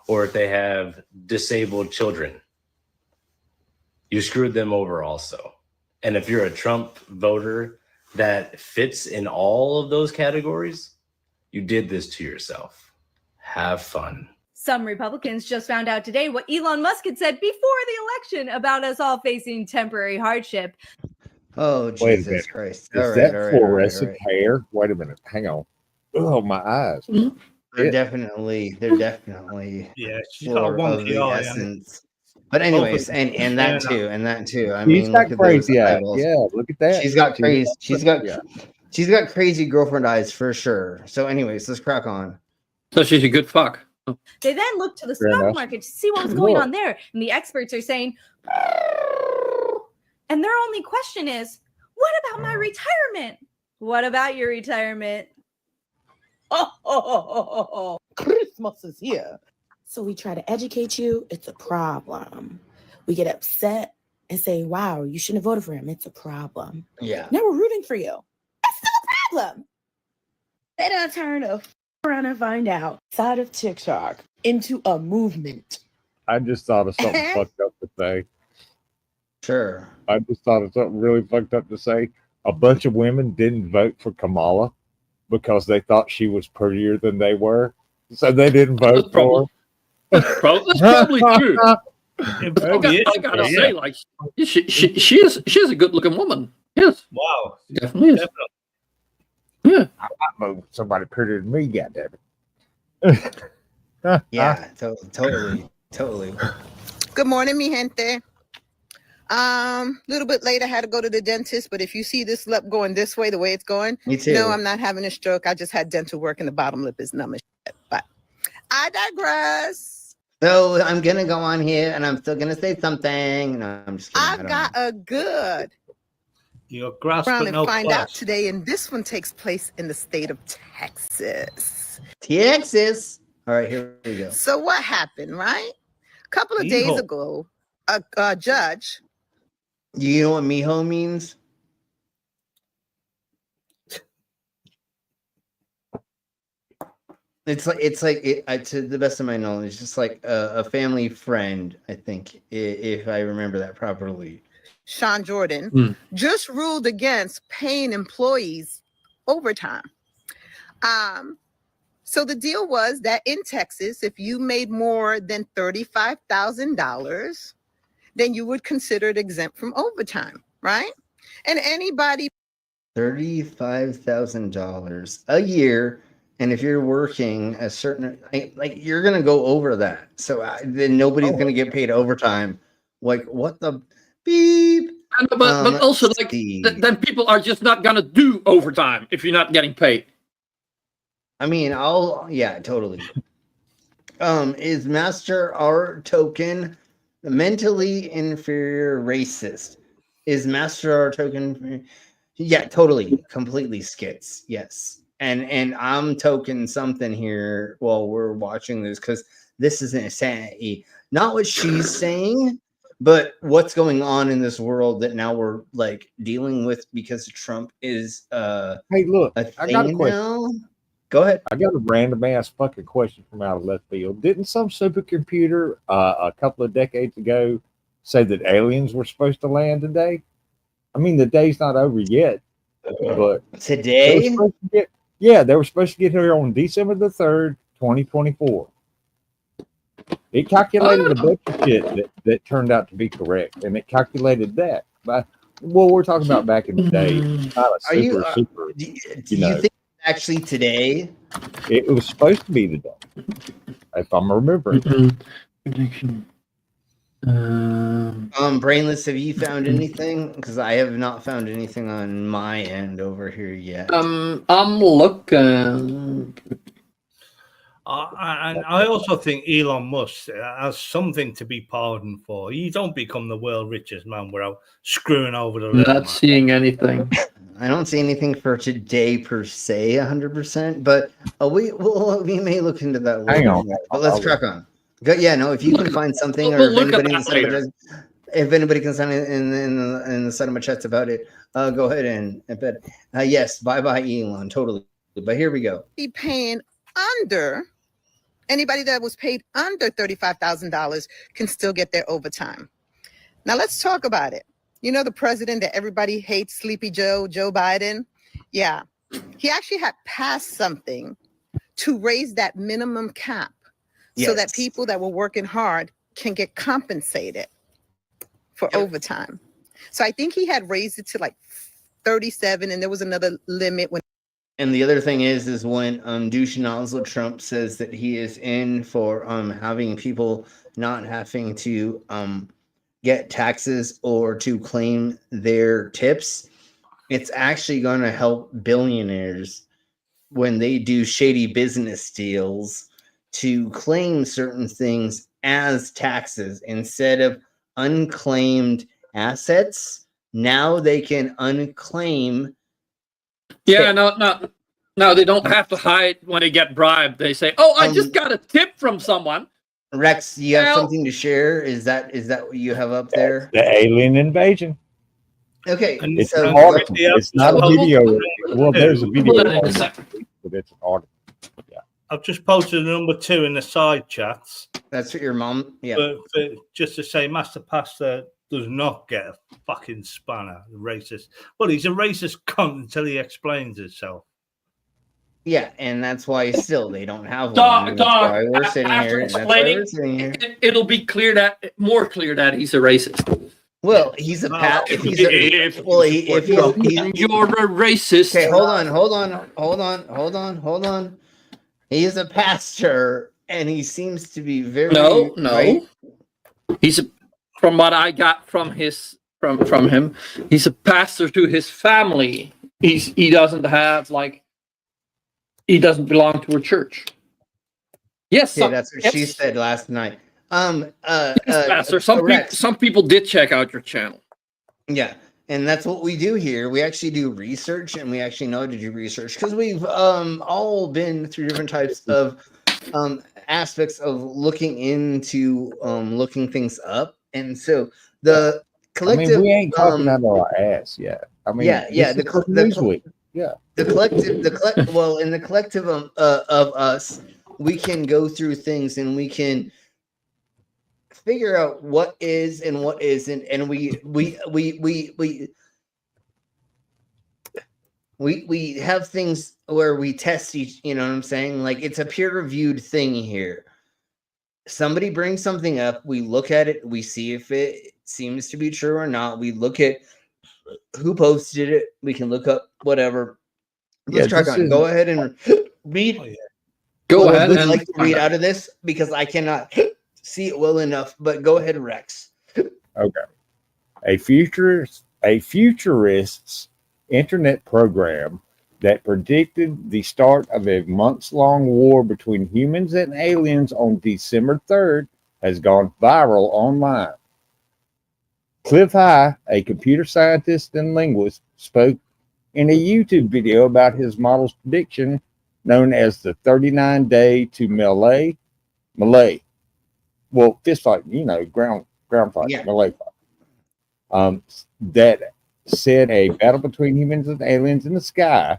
or if they have disabled children. You screwed them over also. And if you're a Trump voter that fits in all of those categories, you did this to yourself. Have fun. Some Republicans just found out today what Elon Musk had said before the election about us all facing temporary hardship. Oh, Jesus Christ. Is that fluorescent hair? Wait a minute. Hang on. Oh, my eyes. They're definitely she's got a wonky eye. Essence. But anyways, and that too. I She's mean, got look crazy at eyes. Yeah, look at that. She's got crazy. She's got crazy girlfriend eyes for sure. So, anyways, let's crack on. So she's a good fuck. They then looked to the stock market to see what was going on there. And the experts are saying, and their only question is, what about my retirement? What about your retirement? Oh, Christmas is here. So we try to educate you. It's a problem. We get upset and say, wow, you shouldn't have voted for him. It's a problem. Yeah. Now we're rooting for you. That's still a problem. Then I turn around and find out side of TikTok into a movement. I just thought of something fucked up to say. Sure. I just thought of something really fucked up to say. A bunch of women didn't vote for Kamala because they thought she was prettier than they were. So they didn't vote for her. That's probably true. I gotta say, like, she is a good looking woman. Yes. Wow. Definitely is. Yeah. I might vote for somebody prettier than me, goddammit. Yeah, totally. Good morning, mi gente. Little bit late, I had to go to the dentist, but if you see this lip going this way, the way it's going, Me too. no, I'm not having a stroke. I just had dental work and the bottom lip is numb as shit. But I digress. So I'm gonna go on here and I'm still gonna say something. No, I'm just kidding. I've got a good Your grass round but and no find class. out today, and this one takes place in the state of Texas. Texas. All right, here we go. So what happened, right? A couple of days ago, a judge. You know what mijo means? It's like to the best of my knowledge, just like a family friend. I think if I remember that properly. Sean Jordan just ruled against paying employees overtime. So the deal was that in Texas, if you made more than $35,000, then you would consider it exempt from overtime, right? And anybody $35,000 a year, and if you're working a certain like you're gonna go over that, so then nobody's gonna get paid overtime. Like what the beep? But also, like, then people are just not gonna do overtime if you're not getting paid. I mean, totally. Is Master R Token mentally inferior racist? Is Master R Token? Yeah, totally, completely skits. Yes, and I'm token something here while we're watching this, because this is insanity. Not what she's saying, but what's going on in this world that now we're like dealing with because Trump is hey, look, I got a question. now. Go ahead. I got a random ass fucking question from out of left field. Didn't some supercomputer a couple of decades ago say that aliens were supposed to land today? I mean, the day's not over yet, but today, they were supposed to get here on December the 3rd, 2024. It calculated a bunch of shit that turned out to be correct, and it calculated that. But we're talking about back in the day. Not a super. Do you think actually today? It was supposed to be today, if I'm remembering. Prediction. Brainless, have you found anything? Because I have not found anything on my end over here yet. I'm looking. And I also think Elon Musk has something to be pardoned for. You don't become the world richest man without screwing over the little man. Not seeing anything. I don't see anything for today per se, 100%. But we may look into that. Hang on, but let's crack on. If you can find something, or if anybody can send it in the cinema chats about it, go ahead and bet. Yes, bye Elon, totally. But here we go. Be paying under. Anybody that was paid under $35,000 can still get their overtime. Now let's talk about it. You know the president that everybody hates, Sleepy Joe Biden? Yeah, he actually had passed something to raise that minimum cap so that people that were working hard can get compensated for overtime. So I think he had raised it to like 37, and there was another limit when. And the other thing is when douche nozzle Trump says that he is in for having people not having to get taxes or to claim their tips, it's actually going to help billionaires when they do shady business deals to claim certain things as taxes instead of unclaimed assets. Now they can unclaim. Yeah, no, they don't have to hide when they get bribed. They say, "Oh, I just got a tip from someone." Rex, you have something to share? Is that what you have up there? The alien invasion. Okay, it's an article. It's not a video. Well, there's a video, but it's an article. Yeah, I've just posted number 2 in the side chats. That's what your mom. Yeah. But just to say, Master Pastor does not get a fucking spanner. Racist. Well, he's a racist cunt until he explains himself. Yeah, and that's why still they don't have one. That's why we're sitting here. It'll be more clear that he's a racist. Well, he's a if you're a racist. Okay, hold on. He is a pastor, and he seems to be very no. He's from what I got from him. He's a pastor to his family. He doesn't have he doesn't belong to a church. Yes, that's what she said last night. Pastor, some people did check out your channel. Yeah, and that's what we do here. We actually do research, and we actually know to do research because we've all been through different types of aspects of looking into looking things up, and so the collective. I mean, we ain't talking out of our ass yet. I mean, the collective. Well, in the collective of us, we can go through things and we can figure out what is and what isn't, and we have things where we test each. You know what I'm saying? Like it's a peer-reviewed thing here. Somebody brings something up, we look at it, we see if it seems to be true or not. We look at who posted it. We can look up whatever. Let's track on. Go ahead and read. Go ahead. I'd like to read out of this because I cannot see it well enough. But go ahead, Rex. Okay. A futurist's internet program that predicted the start of a months-long war between humans and aliens on December 3rd has gone viral online. Cliff High, a computer scientist and linguist, spoke in a YouTube video about his model's prediction known as the 39-day to Malay. Well, fist fight, ground fight, Malay fight. That said a battle between humans and aliens in the sky.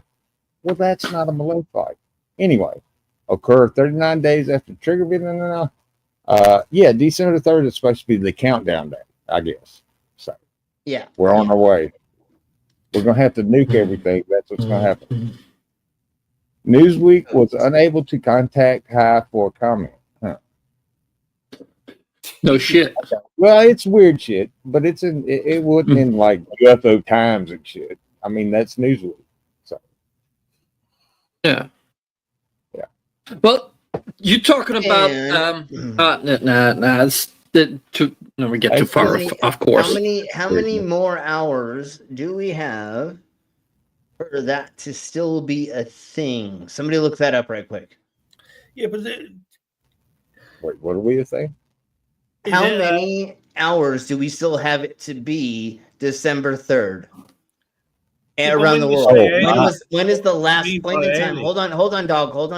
Well, that's not a Malay fight. Anyway, occur 39 days after trigger event. December 3rd is supposed to be the countdown day, I guess. So yeah, we're on our way. We're gonna have to nuke everything. That's what's gonna happen. Newsweek was unable to contact High for comment. No shit. Well, it's weird shit, but it wasn't in like UFO Times and shit. I mean, that's Newsweek. So yeah. Well, you talking about we get too far off course. How many more hours do we have for that to still be a thing? Somebody look that up right quick. Yeah, but wait, what are we saying? How many hours do we still have it to be December 3rd? Around the world. When is the last point in time? Hold on,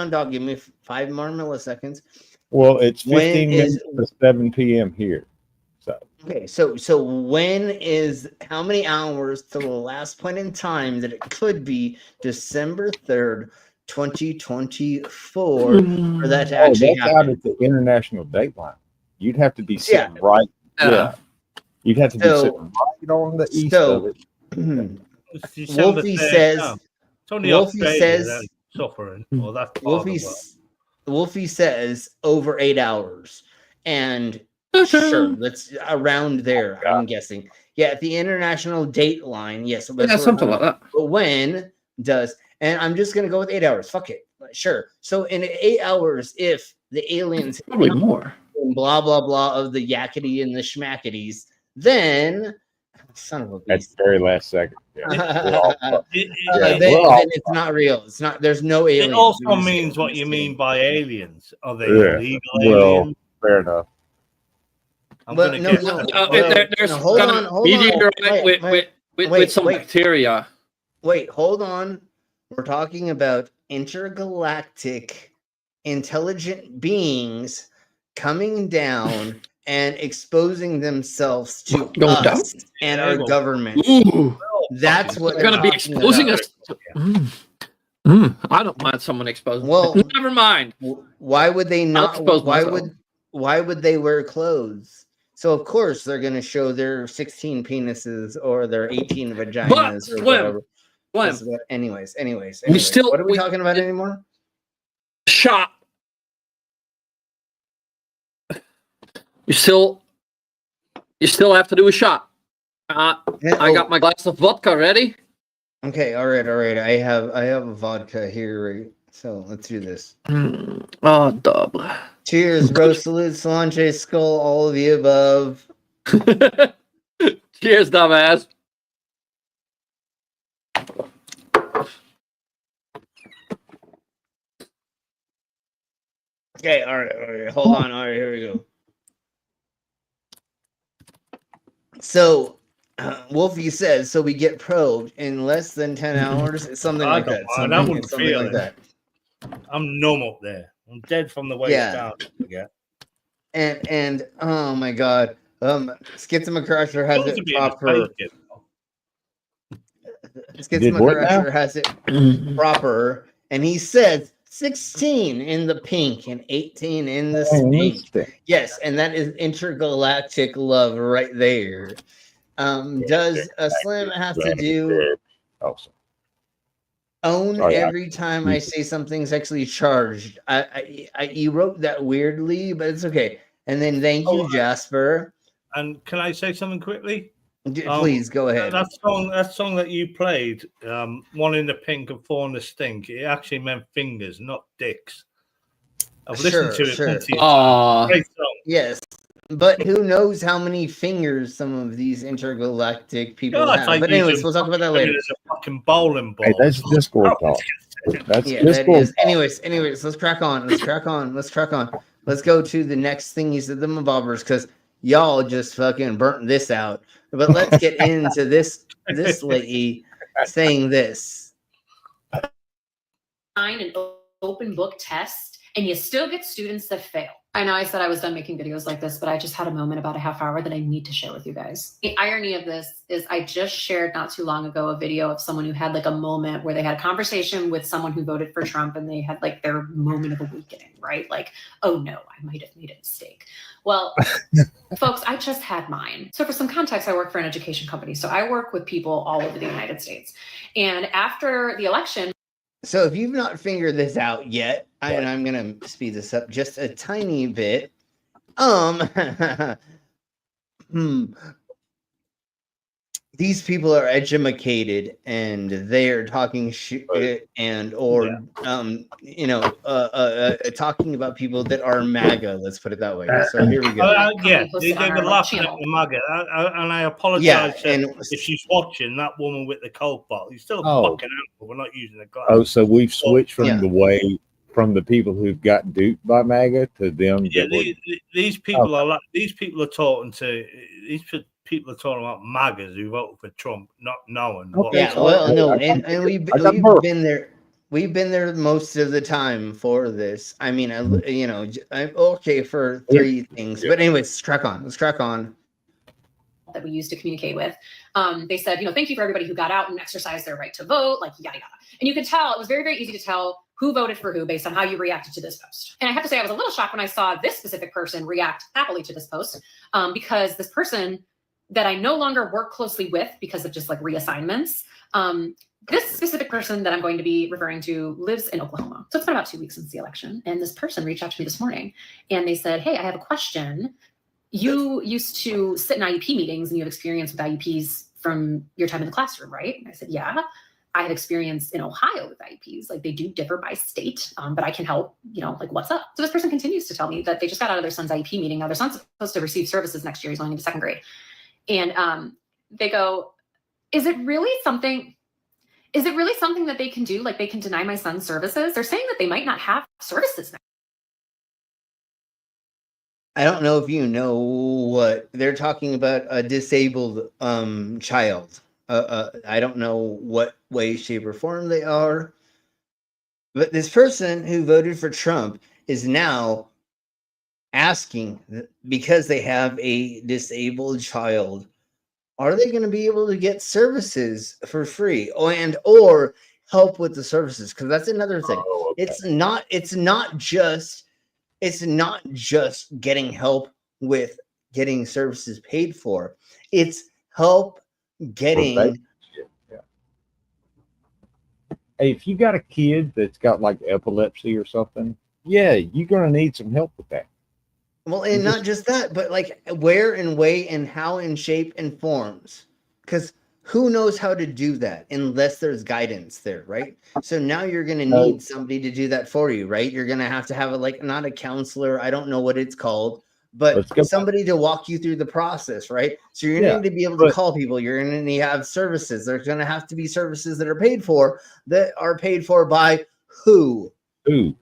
dog. Give me 5 more milliseconds. Well, it's 15 minutes to 7 p.m. here. So okay, so when is how many hours to the last point in time that it could be December 3rd, 2024 for that to actually happen? Out at the international dateline. You'd have to be sitting right. You'd have to be sitting right on the east of it. Wolfie says. Suffering. Wolfie says over 8 hours, and sure, that's around there. I'm guessing. Yeah, at the international dateline. Yes, something like that. But when does? And I'm just gonna go with 8 hours. Fuck it. Sure. So in 8 hours, if the aliens probably more. Blah blah blah of the yakety and the schmackities, then son of a beast. That's the very last second. Then it's not real. It's not. There's no aliens. It also means what you mean by aliens. Are they illegal aliens? Fair enough. There's hold on. Meteorite with some bacteria. Wait, hold on. We're talking about intergalactic intelligent beings coming down and exposing themselves to us and our government. Ooh. That's what they're going to be exposing us. I don't mind someone exposing. Well, never mind. Why would they not? Why would they wear clothes? So of course they're going to show their 16 penises or their 18 vaginas or whatever. Anyways. What are we talking about anymore? Shot. You still have to do a shot. I got my glass of vodka ready. Okay, all right. I have a vodka here, so let's do this. Oh, dub. Cheers, bro. Salute, Solange, skull, all of the above. Cheers, dumbass. Okay, all right. Hold on. All right, here we go. So, Wolfie says, so we get probed in less than 10 hours, something like that. Something like that. I'm numb up there. I'm dead from the waist down. Yeah. And oh my god, Schizomacrusher has it proper. Schizomacrusher has it proper, and he says 16 in the pink and 18 in the stink. Yes, and that is intergalactic love right there. Does a Slim have to do every time I say something's sexually charged? You wrote that weirdly, but it's okay. And then thank you, Jasper. And can I say something quickly? Please go ahead. That song that you played, one in the pink and four in the stink, it actually meant fingers, not dicks. I've listened to it. Great song. Yes, but who knows how many fingers some of these intergalactic people have. But anyways, we'll talk about that later. It's a fucking bowling ball. Hey, that's Discord talk. That's that is. Anyways, let's crack on. Let's go to the next thingies of the Mabobbers, because y'all just fucking burnt this out. But let's get into this lady. saying this. Find an open book test, and you still get students that fail. I know I said I was done making videos like this, but I just had a moment about a half hour that I need to share with you guys. The irony of this is I just shared not too long ago a video of someone who had like a moment where they had a conversation with someone who voted for Trump, and they had like their moment of awakening, right? Like, oh no, I might have made a mistake. Well, folks, I just had mine. So for some context, I work for an education company. So I work with people all over the United States. And after the election, so if you've not figured this out yet, and I'm gonna speed this up just a tiny bit. These people are educated, and they are talking shit and talking about people that are MAGA. Let's put it that way. So here we go. They were laughing at the MAGA, and I apologize if she's watching. That woman with the Coke bottle. He's still fucking out. We're not using the glass. Oh, so we've switched from the people who've got duped by MAGA to them. Yeah, these people are talking to these people are talking about MAGAs who voted for Trump, not knowing. And we've been there. We've been there most of the time for this. I mean, I'm okay for three things, but anyways, let's crack on. That we used to communicate with, they said, thank you for everybody who got out and exercised their right to vote, like yada yada. And you could tell it was very, very easy to tell who voted for who based on how you reacted to this post. And I have to say, I was a little shocked when I saw this specific person react happily to this post, because this person that I no longer work closely with because of just like reassignments. This specific person that I'm going to be referring to lives in Oklahoma. So it's been about 2 weeks since the election. And this person reached out to me this morning and they said, hey, I have a question. You used to sit in IEP meetings and you have experience with IEPs from your time in the classroom, right? And I said, yeah, I have experience in Ohio with IEPs. Like they do differ by state, but I can help, like what's up? So this person continues to tell me that they just got out of their son's IEP meeting. Now their son's supposed to receive services next year. He's going into second grade. And they go, is it really something that they can do? Like they can deny my son's services? They're saying that they might not have services now. I don't know if you know what they're talking about, a disabled child. I don't know what way, shape, or form they are. But this person who voted for Trump is now asking, because they have a disabled child, are they going to be able to get services for free or help with the services? Because that's another thing. It's not just getting help with getting services paid for. It's help getting. Hey, if you got a kid that's got like epilepsy or something, you're going to need some help with that. Well, and not just that, but like where and way and how and shape and forms. Because who knows how to do that unless there's guidance there, right? So now you're going to need somebody to do that for you, right? You're going to have not a counselor. I don't know what it's called, but somebody to walk you through the process, right? So you're going to be able to call people. You're going to have services. There's going to have to be services that are paid for by who? Who?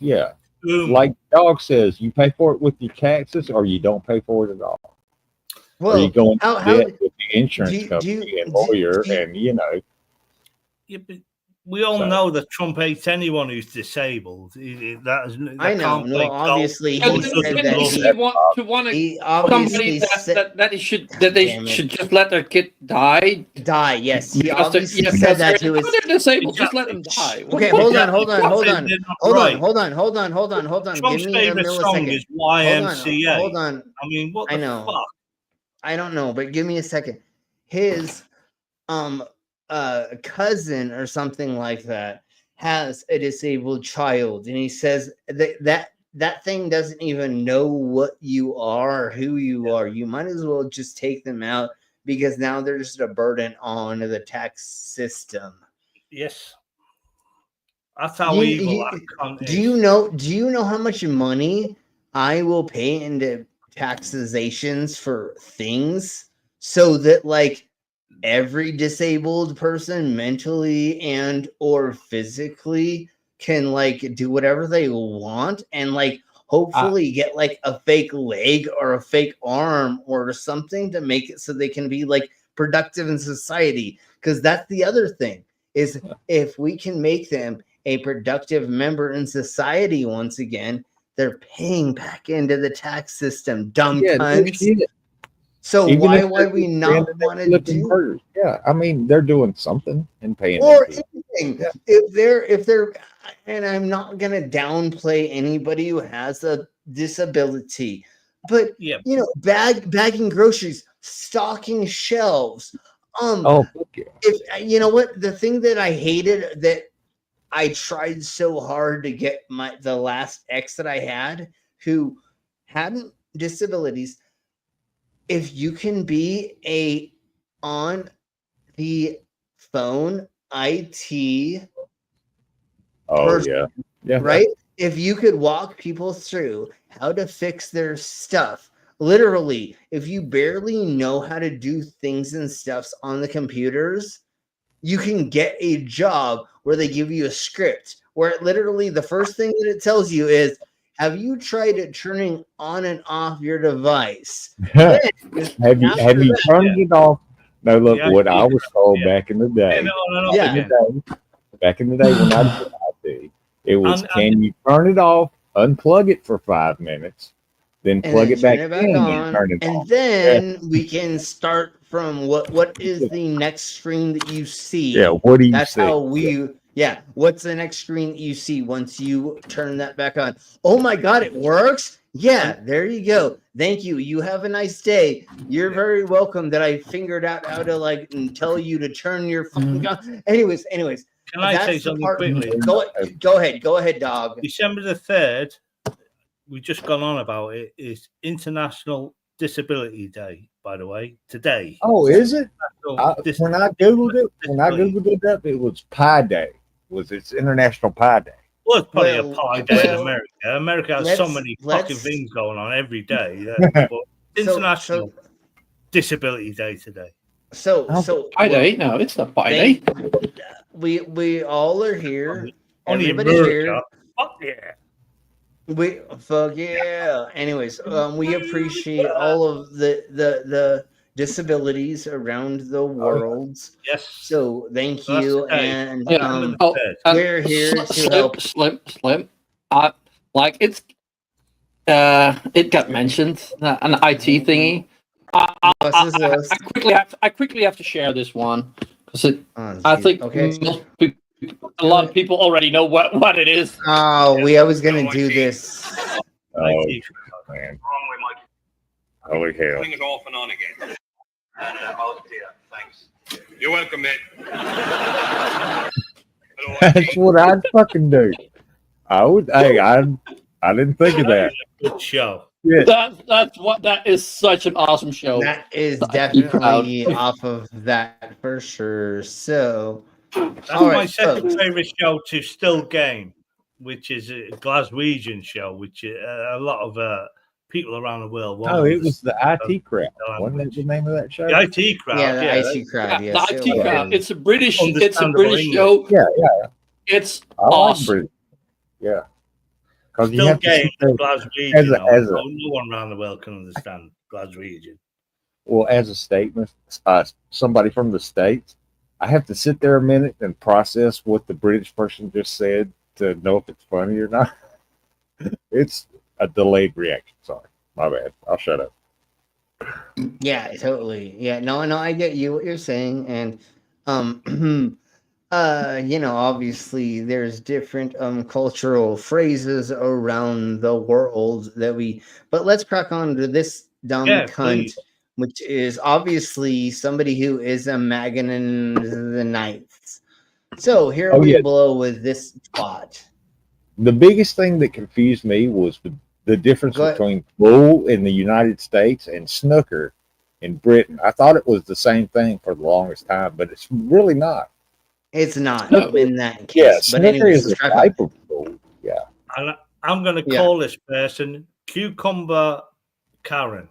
Yeah. Like Dog says, you pay for it with your taxes or you don't pay for it at all. Well, or you go into debt with the insurance company and lawyer and Yeah, but we all know that Trump hates anyone who's disabled. I know. No, obviously, he said they should just let their kid die. Yes, he obviously said that to his. They're disabled. Just let them die. Okay, hold on. Trump's favorite song is YMCA. Hold on. I mean, what the fuck? I don't know, but give me a second. His cousin or something like that has a disabled child, and he says that thing doesn't even know what you are or who you are. You might as well just take them out because now they're just a burden on the tax system. Yes, that's how evil that cunt is. Do you know how much money I will pay into taxations for things so that like every disabled person mentally and or physically can like do whatever they want and like hopefully get like a fake leg or a fake arm or something to make it so they can be like productive in society. Because that's the other thing, is if we can make them a productive member in society once again, they're paying back into the tax system, dumb cunts. So Even why if would we not want to do? burgers. Yeah, I mean they're doing something and paying. Or into it. anything. If they're, and I'm not gonna downplay anybody who has a disability, but you know, bagging groceries, stocking shelves. If you know what, the thing that I hated, that I tried so hard to get the last ex that I had who hadn't disabilities. If you can be on the phone IT person, right? If you could walk people through how to fix their stuff, literally, if you barely know how to do things and stuffs on the computers, you can get a job where they give you a script where literally the first thing that it tells you is, have you tried turning on and off your device? Have you turned it off? No, look, what I was told back in the day. Back in the day when I did IT, it was, can you turn it off, unplug it for 5 minutes, then plug it back in and turn it and off. then we can start from what is the next screen that you see. Yeah, what do you That's see? how we what's the next screen that you see once you turn that back on? Oh my god, it works. Yeah, there you go. Thank you. You have a nice day. You're very welcome that I figured out how to like tell you to turn your fucking gun. Anyways, Can I say something quickly? Go ahead, dog. December the 3rd, we just gone on about it, is International Disability Day, by the way, today. Oh, is it? When I googled it up, it was Pi Day. It's International Pi Day. Well, it's probably a pie day in America. America has so many fucking things going on every day. But International Disability Day today. So Pi Day? No, it's not Pi Day. We all are here. Only Everybody's America. here. Fuck yeah. Fuck yeah. Anyways, we appreciate all of the disabilities around the world. Yes. So thank you, and we're here to Slim, help. Slim. Like it got mentioned, an IT thingy. I quickly have to share this one because I think a lot of people already know what it is. Oh, I was gonna do this. Oh man! Holy hell! Turning it off and on again. Thanks. You're welcome, mate. That's what I'd fucking do. I would. Hey, I didn't think of that. Good show. Yeah. That is such an awesome show. That is definitely off of that for sure. So that's my second favorite show to still game, which is a Glaswegian show, which a lot of people around the world want. Oh, it was the IT Crowd. Wasn't that the name of that show? The IT Crowd. Yeah, the IT Crowd. Yes, the IT Crowd. It's a British show. Yeah. It's awesome. Yeah. Because you still have game to Glaswegian. No one around the world can understand Glaswegian. Well, as a statement, somebody from the States, I have to sit there a minute and process what the British person just said to know if it's funny or not. It's a delayed reaction. Sorry. My bad. I'll shut up. Yeah, totally. Yeah, no, I get you what you're saying. And obviously there's different cultural phrases around the world but let's crack on to this dumb cunt, please. Which is obviously somebody who is a MAGA in the ninth. So here we blow with this twat. The biggest thing that confused me was the difference between pool in the United States and snooker in Britain. I thought it was the same thing for the longest time, but it's really not. It's not in that case. Yeah, snooker is a type of pool. Yeah. I'm going to call this person Cucumber Karen.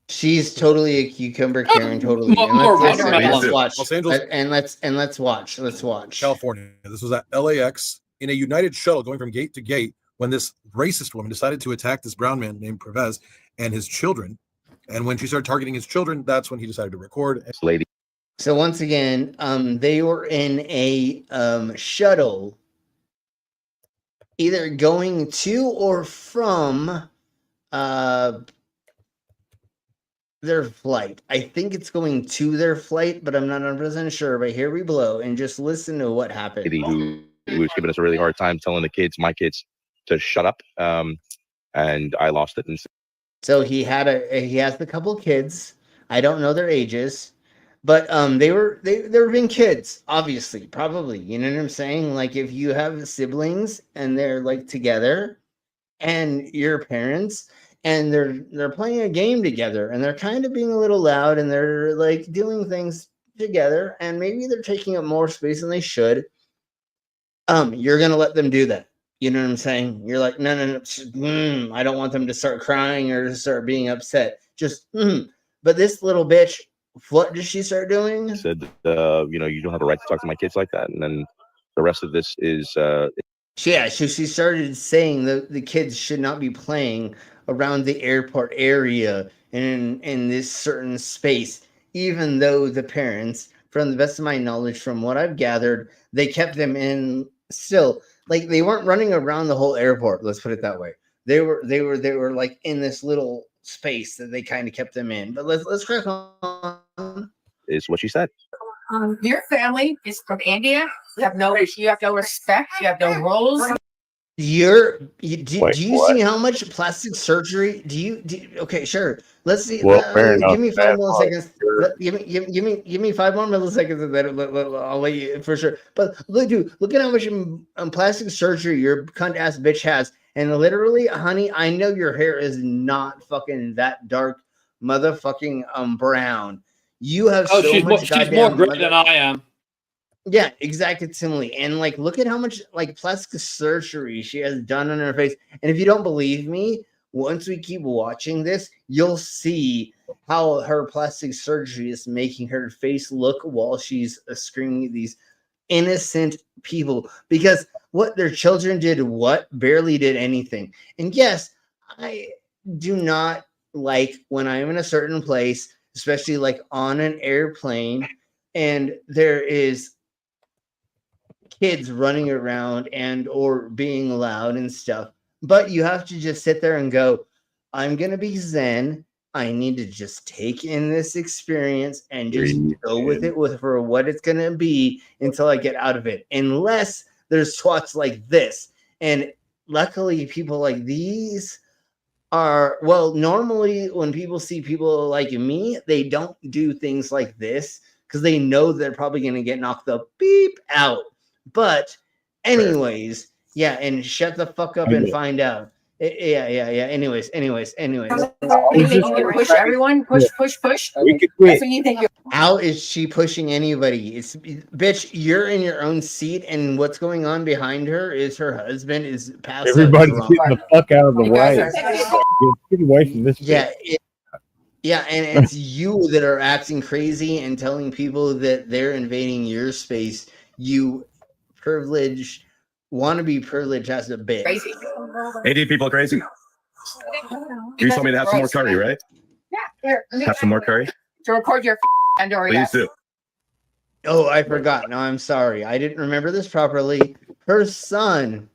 She's totally a cucumber Karen, totally. And let's watch. Los Angeles. And let's watch. Let's watch. California. This was at LAX in a United shuttle going from gate to gate when this racist woman decided to attack this brown man named Pervs and his children. And when she started targeting his children, that's when he decided to record. Lady. So once again, they were in a shuttle, either going to or from their flight. I think it's going to their flight, but I'm not 100% sure. But here we blow and just listen to what happened. Who was giving us a really hard time telling my kids to shut up. And I lost it. And so he has the couple kids. I don't know their ages, but they were being kids, obviously, probably. You know what I'm saying? Like if you have siblings and they're like together, and your parents, and they're playing a game together, and they're kind of being a little loud, and they're like doing things together, and maybe they're taking up more space than they should. You're gonna let them do that. You know what I'm saying? You're like, no, I don't want them to start crying or to start being upset. Just, But this little bitch, what did she start doing? said, you don't have a right to talk to my kids like that. And then the rest of this is. Yeah, so she started saying that the kids should not be playing around the airport area and in this certain space, even though the parents, from the best of my knowledge, from what I've gathered, they kept them in still. Like they weren't running around the whole airport. Let's put it that way. They were like in this little space that they kind of kept them in. But let's crack on. Is what she said. Your family is from India. You have no respect. You have no rules. Do you see how much plastic surgery? Okay, sure. Let's see. Give me 5 milliseconds. Give me 5 more milliseconds, and then I'll let you for sure. But look at how much plastic surgery your cunt ass bitch has. And literally, honey, I know your hair is not fucking that dark, motherfucking brown. You have she's more gray than I am. Yeah, exactly. And like, look at how much like plastic surgery she has done on her face. And if you don't believe me, once we keep watching this, you'll see how her plastic surgery is making her face look while she's screaming at these innocent people. Because what their children did, barely did anything. And yes, I do not like when I'm in a certain place, especially like on an airplane, and there is kids running around and or being loud and stuff. But you have to just sit there and go, I'm going to be zen. I need to just take in this experience and just go with it for what it's going to be until I get out of it. Unless there's twats like this. And luckily people like these are, well, normally when people see people like me, they don't do things like this because they know they're probably going to get knocked the beep out. But anyways, yeah, and shut the fuck up and find out. Yeah. Anyways. Push everyone. Push. That's what you think. How is she pushing anybody? It's bitch. You're in your own seat, and what's going on behind her is her husband is passed. Everybody's getting the fuck out of the way. Get away from this. Yeah. And it's you that are acting crazy and telling people that they're invading your space. You privileged, wannabe privileged as a bitch. Crazy. AD people are crazy. You told me to have some more curry, right? Yeah. Here, have some more curry. To record your Pandora. Please do. Oh, I forgot. No, I'm sorry. I didn't remember this properly. Her son,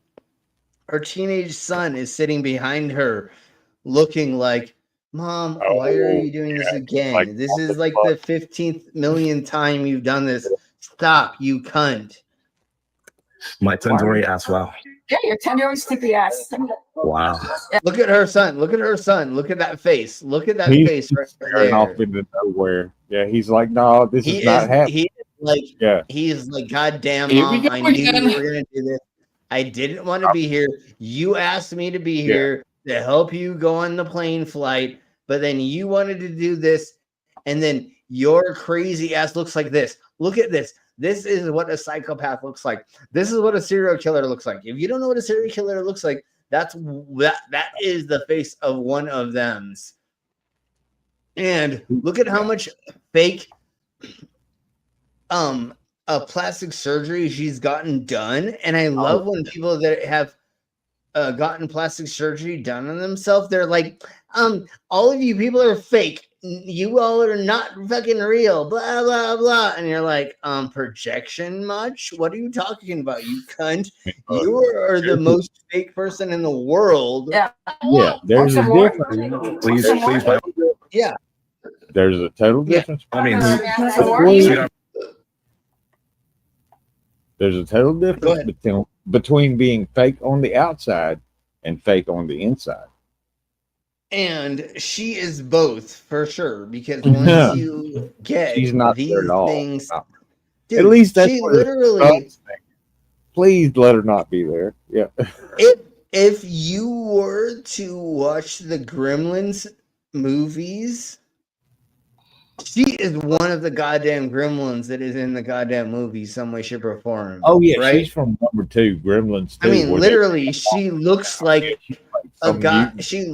her teenage son, is sitting behind her, looking like, Mom, why are you doing this again? This is like the 15th million time you've done this. Stop, you cunt. My son's already asked, wow. Yeah, your 10-year-old sticky ass. Wow. Look at her son. Look at her son. Look at that face. Look at that face right there. Off into nowhere. Yeah, he's like, no, this is not happening. He's like, God damn, Mom, I knew you were gonna do this. I didn't want to be here. You asked me to be here to help you go on the plane flight, but then you wanted to do this, and then your crazy ass looks like this. Look at this. This is what a psychopath looks like. This is what a serial killer looks like. If you don't know what a serial killer looks like, that is the face of one of them. And look at how much fake plastic surgery she's gotten done. And I love when people that have gotten plastic surgery done on themselves, they're like, all of you people are fake. You all are not fucking real. Blah blah blah. And you're like, projection much? What are you talking about? You cunt. You are the most fake person in the world. Yeah. Yeah, there's a difference. Please, Yeah. There's a total difference. I mean, there's a total difference between being fake on the outside and fake on the inside. And she is both for sure, because once you get She's not these there at all. things, No. dude, At least that's she what literally. Please let her not be there. Yeah. If you were to watch the Gremlins movies, she is one of the goddamn gremlins that is in the goddamn movie, some way, shape, or form. Oh yeah, right? she's from number 2, Gremlins 2. I mean, literally, she looks like a guy. She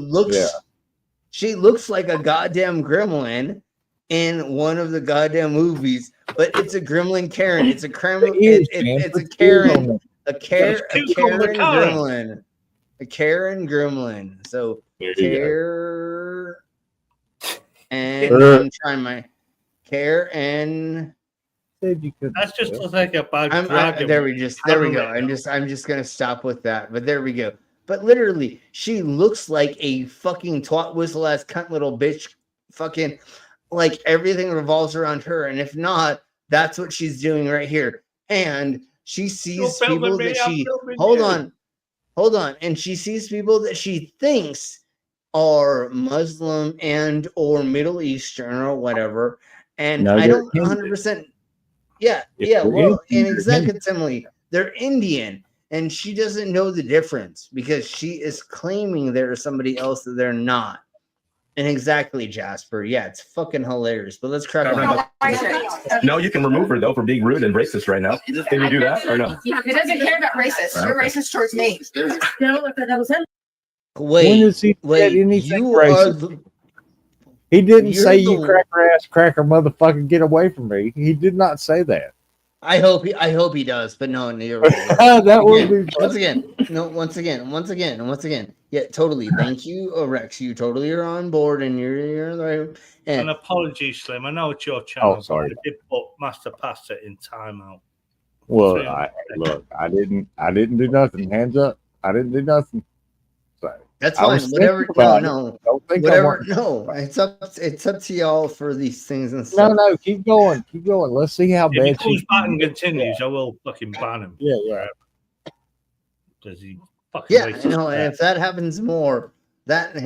looks like a goddamn gremlin in one of the goddamn movies, but it's a gremlin Karen. It's a Kremlin. It's a Karen. A Karen gremlin. A Karen gremlin. So Karen. And I'm trying my Karen. That's just like a bad dragon. There we go. I'm just gonna stop with that. But there we go. But literally, she looks like a fucking twat whistle ass cunt little bitch. Fucking like everything revolves around her. And if not, that's what she's doing right here. And she sees people that she hold on. And she sees people that she thinks are Muslim and or Middle Eastern or whatever. And I don't 100%. Yeah. Well, and exactly, they're Indian. And she doesn't know the difference because she is claiming they're somebody else that they're not. And exactly, Jasper. Yeah, it's fucking hilarious. But let's crack on. No, you can remove her though for being rude and racist right now. Can you do that or no? Yeah, it doesn't care about racist. You're racist towards me. Wait, when does he get anything racist? He didn't say you cracker ass cracker motherfucker, get away from me. He did not say that. I hope he does, but no, you're right. That would be once again. Yeah, totally. Thank you, Rex. You totally are on board, and you're right. And apologies, Slim. I know it's your channel. Oh, sorry. I did put Master Pasta in timeout. Well, I didn't do nothing. Hands up. I didn't do nothing. So that's fine. Whatever. No. Whatever. No. It's up to y'all for these things and stuff. No. Keep going. Let's see how bad. If he comes back and continues, I will fucking ban him. Yeah. Does he? Fucking no. And if that happens more, then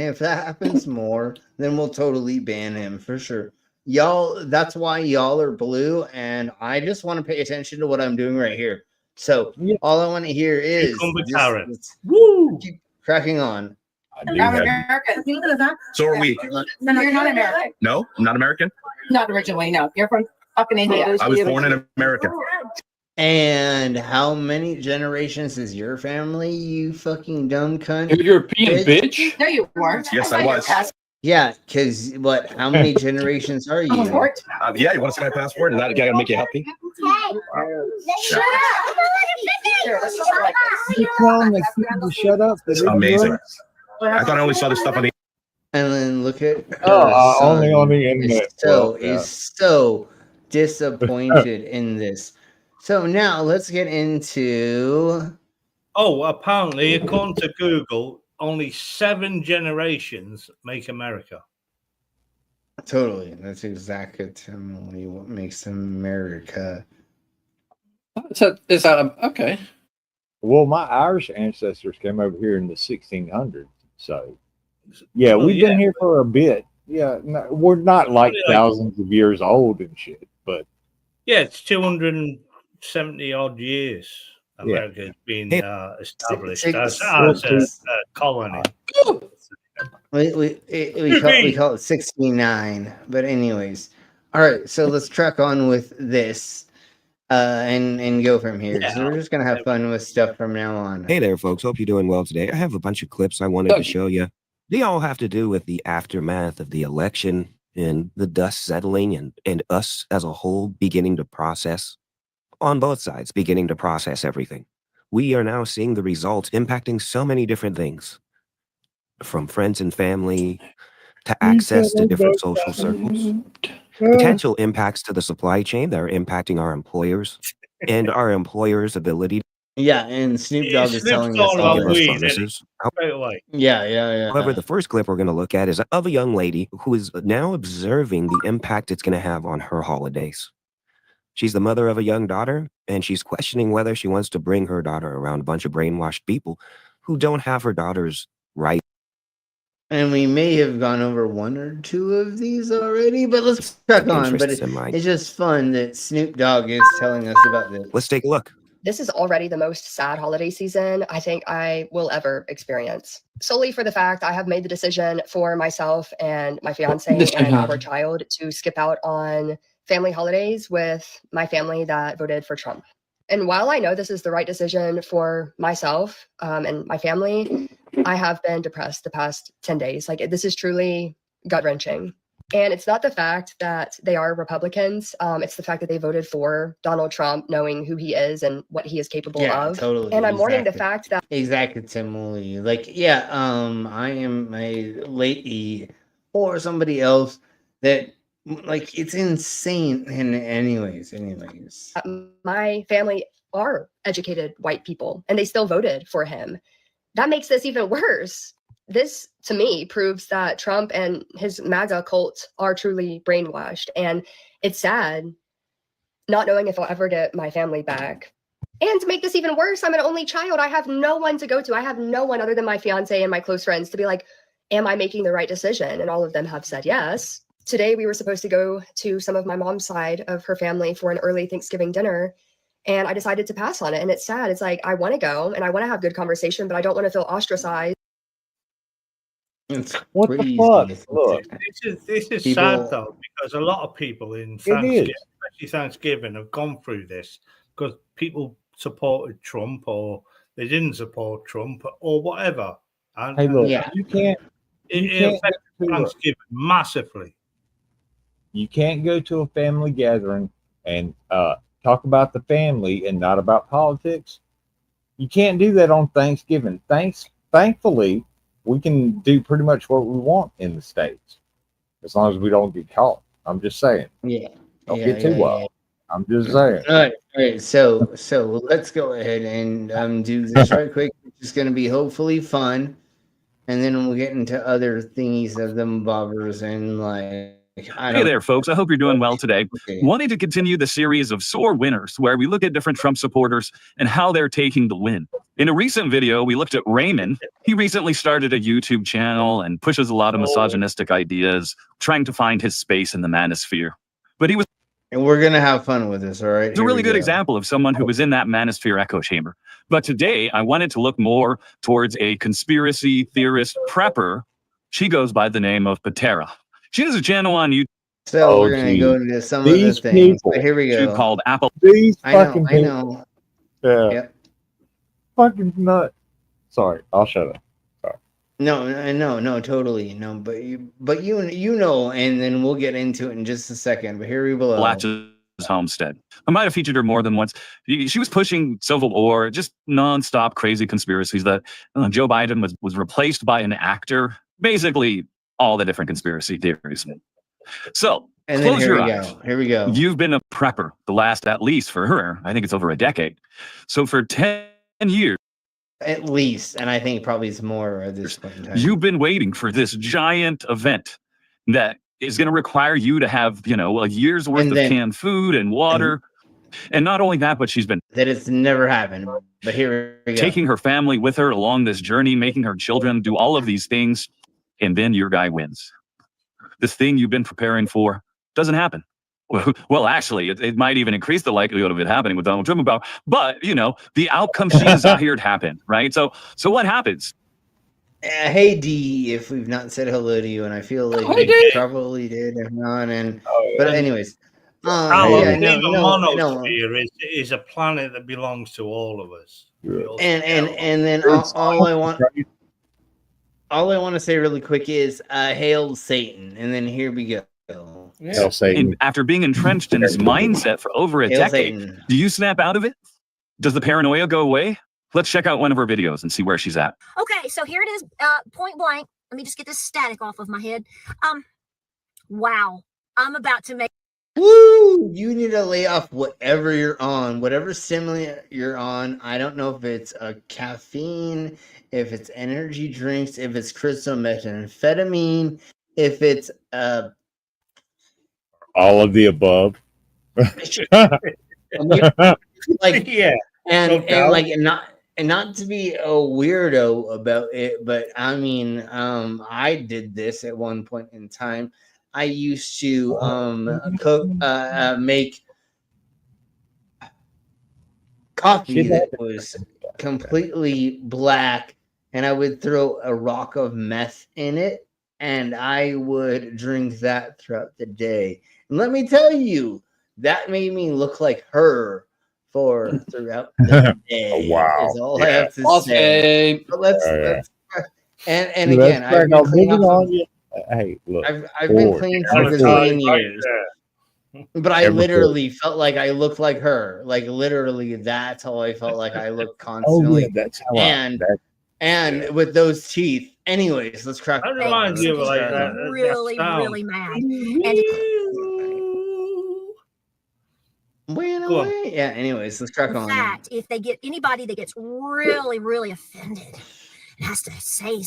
we'll totally ban him for sure. Y'all, that's why y'all are blue, and I just want to pay attention to what I'm doing right here. So all I want to hear is woo, keep cracking on. I'm American. So are we. You're not American. No, I'm not American. Not originally, no. You're from fucking India. I was born in America. And how many generations is your family, you fucking dumb cunt? You're European bitch? No, you weren't. Yes, I was. Yeah, because how many generations are you? Yeah, you want to see my passport? Is that guy gonna make you happy? Shut up. You telling the shut up? It's amazing. I thought I only saw this stuff on the. And then look at only on the internet. Is so disappointed in this. So now let's get into. Oh, apparently, according to Google, only 7 generations make America. Totally. That's exactly what makes America. Is that okay? Well, my Irish ancestors came over here in the 1600s. So, yeah, we've been here for a bit. Yeah, no, we're not like thousands of years old and shit, but. Yeah, it's 270 odd years. America has been established as a colony. We call it 69, but anyways. All right, so let's track on with this and go from here. So we're just gonna have fun with stuff from now on. Hey there, folks. Hope you're doing well today. I have a bunch of clips I wanted to show you. They all have to do with the aftermath of the election and the dust settling and us as a whole beginning to process. On both sides, beginning to process everything. We are now seeing the results impacting so many different things. from friends and family to access to different social circles. Potential impacts to the supply chain that are impacting our employers and our employers' ability. Yeah, and Snoop Dogg is Snoop's telling us talking all about this. weed, isn't he? Straight away. Yeah. However, the first clip we're going to look at is of a young lady who is now observing the impact it's going to have on her holidays. She's the mother of a young daughter, and she's questioning whether she wants to bring her daughter around a bunch of brainwashed people who don't have her daughter's right. And we may have gone over one or two of these already, but let's check on. But it's just fun that Snoop Dogg is telling us about this. Let's take a look. This is already the most sad holiday season I think I will ever experience. Solely for the fact I have made the decision for myself and my fiance and our child to skip out on family holidays with my family that voted for Trump. And while I know this is the right decision for myself and my family, I have been depressed the past 10 days. Like, this is truly gut-wrenching. And it's not the fact that they are Republicans. It's the fact that they voted for Donald Trump, knowing who he is and what he is capable of. Totally. And I'm mourning the fact that Timely. Like, I am a lady or somebody else that, like, it's insane. And anyways. my family are educated white people and they still voted for him. That makes this even worse. This, to me, proves that Trump and his MAGA cult are truly brainwashed. And it's sad not knowing if I'll ever get my family back. And to make this even worse, I'm an only child. I have no one to go to. I have no one other than my fiance and my close friends to be like, am I making the right decision? And all of them have said yes. Today, we were supposed to go to some of my mom's side of her family for an early Thanksgiving dinner. And I decided to pass on it. And it's sad. It's like, I want to go and I want to have good conversation, but I don't want to feel ostracized. What the fuck? Look, This is sad though, because a lot of people in Thanksgiving, especially Thanksgiving, have gone through this because people supported Trump or they didn't support Trump or whatever. And, hey, look, you can't. It affects Thanksgiving massively. You can't go to a family gathering and talk about the family and not about politics. You can't do that on Thanksgiving. Thankfully, we can do pretty much what we want in the States, as long as we don't get caught. I'm just saying. Don't get too wild. I'm just saying. All right. So let's go ahead and do this right quick. It's just going to be hopefully fun, and then we'll get into other thingies of them bobbers and like. Hey there, folks. I hope you're doing well today. Wanting to continue the series of sore winners, where we look at different Trump supporters and how they're taking the win. In a recent video, we looked at Raymond. He recently started a YouTube channel and pushes a lot of misogynistic ideas, trying to find his space in the manosphere. But he was. And we're going to have fun with this, all right? It's a really good example of someone who was in that manosphere echo chamber. But today, I wanted to look more towards a conspiracy theorist prepper. She goes by the name of Patera. She has a channel on YouTube. So we're going to go into some of the things. But here we go. Called Apple. These I people. know. Yeah. Yep. Fucking nut. Sorry, I'll shut up. Sorry. No, totally. No, but you know, and then we'll get into it in just a second. But here we go. Latches homestead. I might have featured her more than once. She was pushing civil war, just nonstop crazy conspiracies that Joe Biden was replaced by an actor. Basically, all the different conspiracy theories. So, and close then your eyes. Here we go. You've been a prepper the last, at least for her, I think it's over a decade. So for 10 years. At least, and I think probably it's more at this point in time. You've been waiting for this giant event that is going to require you to have, a year's worth of canned food and water. And not only that, but she's been. That it's never happened. But here we go. Taking her family with her along this journey, making her children do all of these things. And then your guy wins. This thing you've been preparing for doesn't happen. Well, actually, it might even increase the likelihood of it happening with Donald Trump. But the outcome she desired happened, right? So what happens? Hey D, if we've not said hello to you, and I feel like we probably did, if not, but anyways, monosphere is a planet that belongs to all of us. And then all I want to say really quick is hail Satan, and then here we go. Hail Satan. And after being entrenched in this mindset for over a decade, do you snap out of it? Does the paranoia go away? Let's check out one of her videos and see where she's at. Okay, so here it is, point blank. Let me just get this static off of my head. Wow, I'm about to make. Woo! You need to lay off whatever you're on, whatever stimulant you're on. I don't know if it's a caffeine, if it's energy drinks, if it's crystal methamphetamine, if it's all of the above. like yeah, and like not to be a weirdo about it, but I mean, I did this at one point in time. I used to cook, make coffee that was completely black, and I would throw a rock of meth in it, and I would drink that throughout the day. And let me tell you, that made me look like her for throughout the day. Oh, wow. Is all I have to say. But let's and Let's again, I've been clean on you. Hey, look, I've been clean for a million years. But I literally felt like I looked like her. Like literally, that's how I felt like I looked constantly. Oh, yeah, that's how and with those teeth. Anyways, let's crack. That reminds you of like really, really mad. And Yeah. Anyways, let's crack in on. fact, if they get anybody that gets really, really offended, and has to say.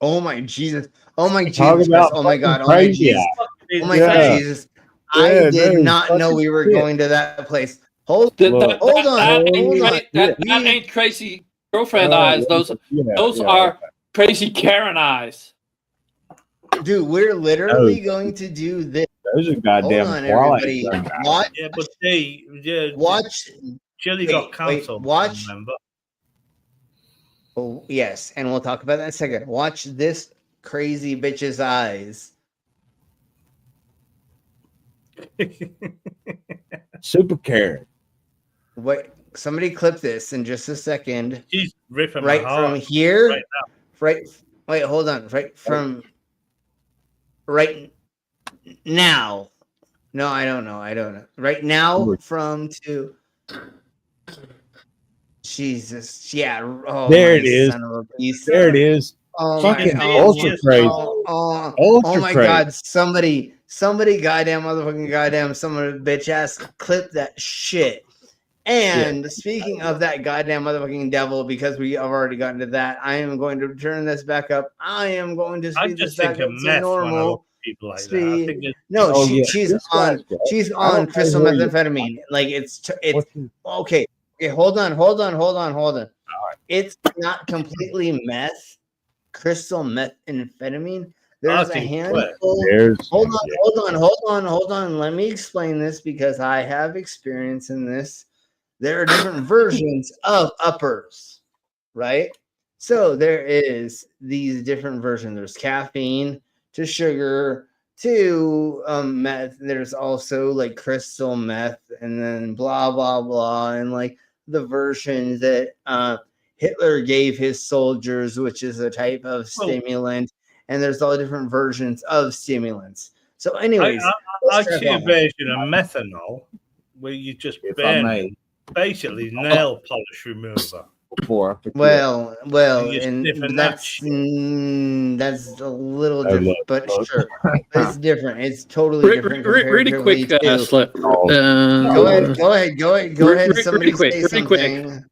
Oh my Jesus! Oh my Talk Jesus! about Oh my God! Oh fucking my crazy. Jesus! Oh my Yeah. God, Jesus! I Yeah, did dude, not know we were fucking going to that place. Hold That on. ain't crazy girlfriend Oh, eyes. yeah, Those yeah. are crazy Karen eyes. Dude, we're literally going to do this. Those are goddamn Hold on, quality. everybody. Watch. Yeah, but Watch. Chili got cancelled. Watch. Remember? Oh yes, and we'll talk about that in a second. Watch this crazy bitch's eyes. Super Karen. Wait, somebody clip this in just a second. She's ripping right my heart from here. right now. Right. Wait, hold on. Right from. Right now. No, I don't know. Right now from to. Jesus. Yeah. Oh, There my it is. son of a beast. There it is. Oh Fucking my, ultra crazy. Oh my God! Somebody, goddamn someone bitch ass clip that shit. And speaking of that goddamn motherfucking devil, because we have already gotten to that, I am going to turn this back up. I am going to speed this back up to normal speed. No, she's on crystal methamphetamine. Like it's okay. Okay, hold on. It's not completely meth. Crystal methamphetamine. There's a handful. Hold on. Let me explain this because I have experience in this. There are different versions of uppers, right? So there is these different versions. There's caffeine to sugar to meth. There's also like crystal meth and then blah blah blah and like the version that Hitler gave his soldiers, which is a type of stimulant, and there's all different versions of stimulants. So, anyways, I see a version of methanol where you just burn basically nail polish remover. Well, and that's a little different, but sure, it's different. It's totally different. Really quick, Slip. Go ahead. Somebody say something.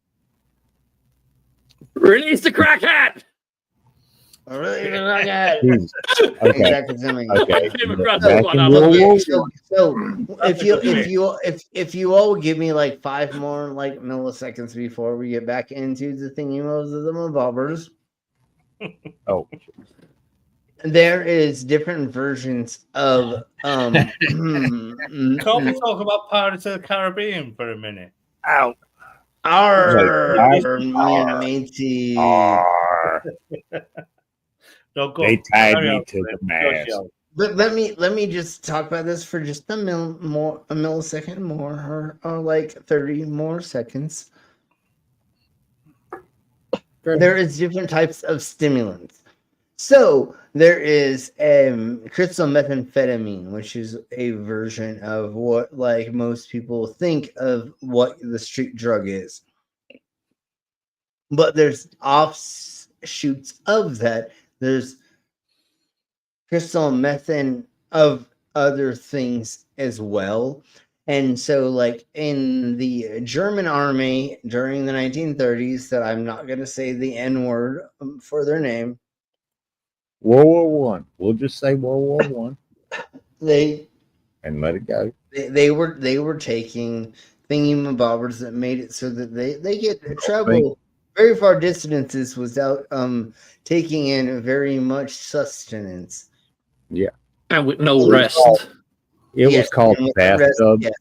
Release the crackhead. Really, okay. So if you all would give me like 5 more like milliseconds before we get back into the thingy-mos of the revolvers. Oh, there is different versions of Can't we talk about Pirates of the Caribbean for a minute? Ow. Matey. They tied me to the mast. But let me just talk about this for just a millisecond more, or like 30 more seconds. There is different types of stimulants. So there is crystal methamphetamine, which is a version of what like most people think of what the street drug is. but there's offshoots of that. There's crystal meth and of other things as well. And so, like in the German army during the 1930s, that I'm not going to say the N word for their name. World War One. We'll just say World War One. They and let it go. They were taking thingy-mabobbers that made it so that they get travel very far distances without taking in very much sustenance. Yeah. And with no rest. It was called bathtub. Yes.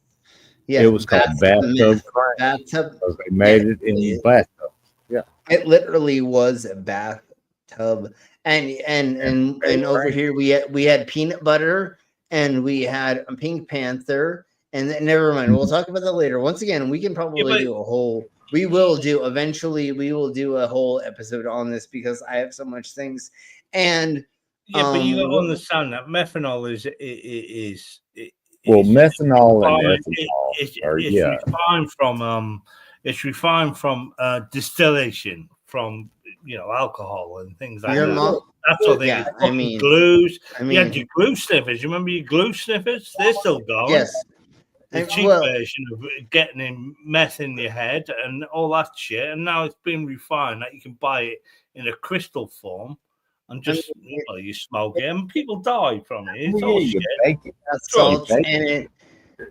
Yeah, it was called bathtub crack. Bathtub. Because they made it in the bathtub. Yeah. It literally was a bathtub. And over here we had peanut butter and we had a Pink Panther. And then, never mind. We'll talk about that later. Once again, we can probably do a whole. We will do eventually. We will do a whole episode on this because I have so much things. And but you got to understand that methanol is methanol and ethanol. It's refined from distillation from alcohol and things like that. That's what they glues. You had your glue sniffers. You remember your glue sniffers? They're still going. Yes. The cheap version of getting in meth in your head and all that shit, and now it's been refined that you can buy it in a crystal form and just you smoke it and people die from it. It's all shit. Salt in it.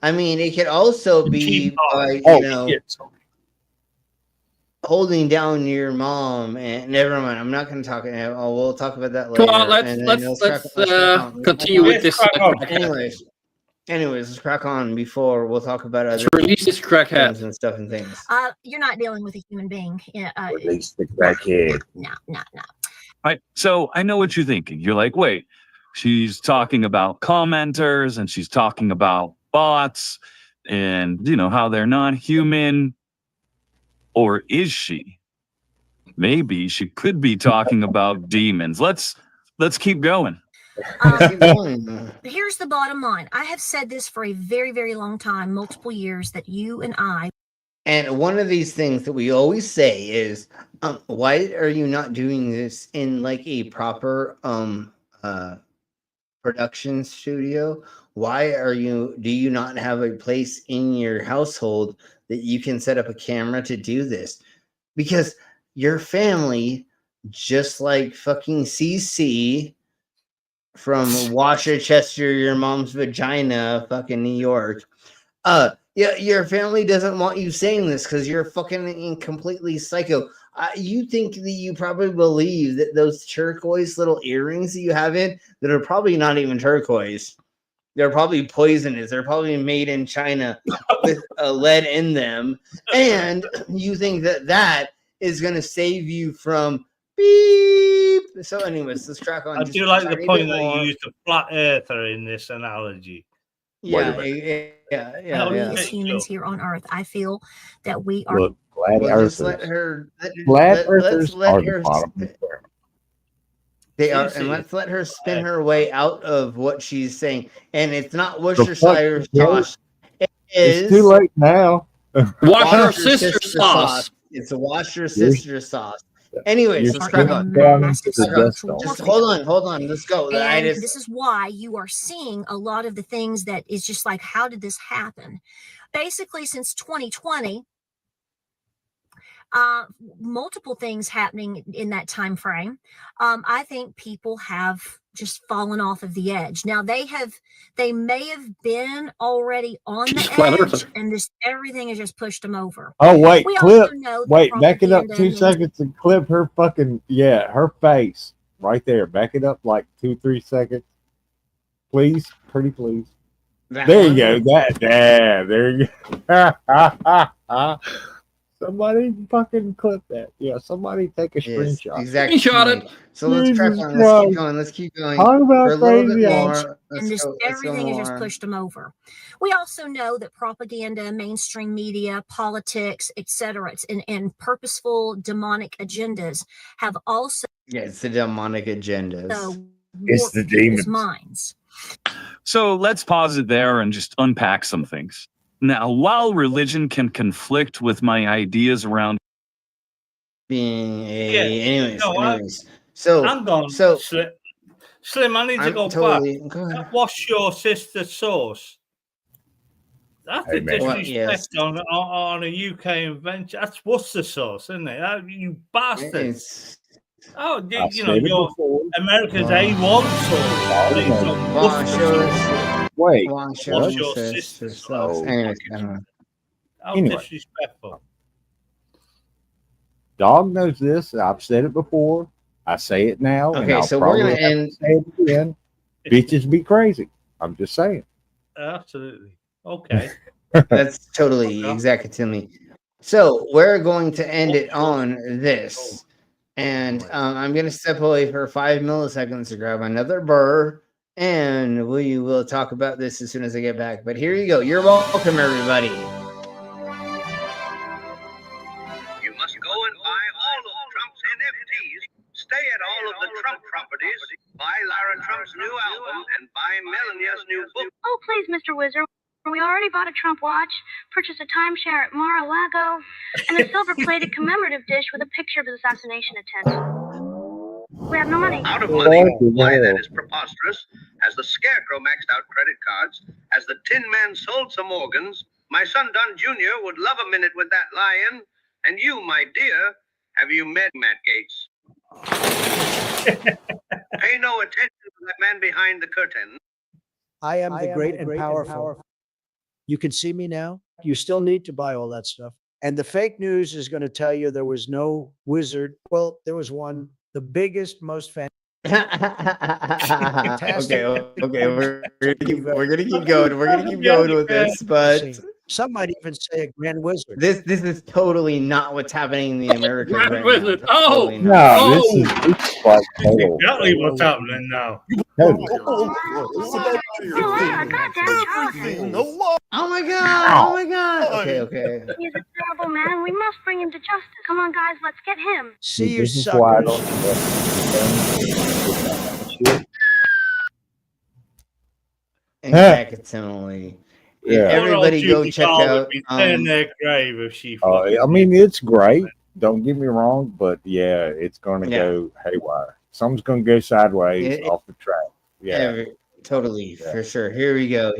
I mean, it could also be by holding down your mom. And never mind, I'm not going to talk. We'll talk about that later. Come on, let's continue with this. Anyways, let's crack on before we'll talk about other release this crackhead and stuff and things. You're not dealing with a human being. Release the crackhead. No. Right. So I know what you're thinking. You're like, wait, she's talking about commenters and she's talking about bots and how they're not human. Or is she? Maybe she could be talking about demons. Let's keep going. Here's the bottom line. I have said this for a very, very long time, multiple years, that you and I. And one of these things that we always say is, why are you not doing this in like a proper production studio? Why do you not have a place in your household that you can set up a camera to do this? Because your family, just like fucking CC from Worcester, your mom's vagina, fucking New York. Your family doesn't want you saying this because you're fucking completely psycho. You think that you probably believe that those turquoise little earrings that you have in that are probably not even turquoise. They're probably poisonous. They're probably made in China with lead in them. And you think that is going to save you from beep. So anyways, let's track on. I do like the point that you used a flat earther in this analogy. Yeah. As humans here on Earth, I feel that we are. Look, flat earthers. Let her. Let's let her. They are, and let's let her spin her way out of what she's saying. And it's not Worcestershire sauce. It's too late now. Wash your sister sauce. It's a wash your sister sauce. Anyways, let's crack on. Just hold on. Let's go. And this is why you are seeing a lot of the things that is just like, how did this happen? Basically, since 2020, multiple things happening in that time frame. I think people have just fallen off of the edge. Now they may have been already on the edge, and everything has just pushed them over. Oh wait, wait, back it up 2 seconds and clip her fucking her face right there. Back it up like 2-3 seconds, please, pretty please. There you go. There you go. Somebody fucking clip that. Yeah, somebody take a screenshot. Exactly. Screenshot it. So let's crack on. Let's keep going. Talk about for a little bit crazy more. And everything has just pushed them over. We also know that propaganda, mainstream media, politics, etc., and purposeful demonic agendas have also. Yeah, it's the demonic agendas. It's the demons' minds. So let's pause it there and just unpack some things. Now, while religion can conflict with my ideas around being a Yeah, anyways. no, hang on, So Slim, I need to I'm go totally back. go ahead. That was your sister's sauce. That's Hey, a man. Well, disrespect yes. on a UK invention. That's Worcester sauce, isn't it? You bastards. It's Oh, I you know, said it your before. America's A1 sauce made from Worcester sauce. Wait, wash What's your your sister's sister's sauce. Oh, Anyways, I don't know. How Anyway. disrespectful. Dog knows this. I've said it before. I say it now, and Okay, I'll so we're probably gonna have to end. say it again. Bitches be crazy. I'm just saying. Absolutely. Okay. That's totally exactly. So we're going to end it on this, and I'm going to step away for 5 milliseconds to grab another burr, and we will talk about this as soon as I get back. But here you go. You're welcome, everybody. You must go and buy all of Trump's NFTs, stay at all of the Trump properties, buy Lara Trump's new album, and buy Melania's new book. Oh, please, Mr. Wizard. We already bought a Trump watch, purchased a timeshare at Mar-a-Lago, and a silver-plated commemorative dish with a picture of his assassination attempt. We have no money. Out of money? Why, that is preposterous. As the Scarecrow maxed out credit cards, as the Tin Man sold some organs, my son Don Jr. would love a minute with that lion. And you, my dear, have you met Matt Gates? Pay no attention to that man behind the curtain. I am the great and powerful. You can see me now. You still need to buy all that stuff. And the fake news is going to tell you there was no wizard. Well, there was one, the biggest, most fantastic. Okay. We're gonna keep going. We're gonna keep going with this, but some might even say a grand wizard. this is totally not what's happening in the Americas Grand right wizard. now. Oh! Totally not. No, this is like total. Exactly what's happening now. Totally. Oh my god! Oh my god! Okay. He's a terrible man. We must bring him to justice. Come on, guys, let's get him. See you, This is why I suckers. Exactly. Yeah. Everybody go check out. Turn their grave if she. I mean, it's great. Don't get me wrong, but yeah, it's going to go haywire. Something's going to go sideways off the track. Yeah. Totally, for sure. Here we go.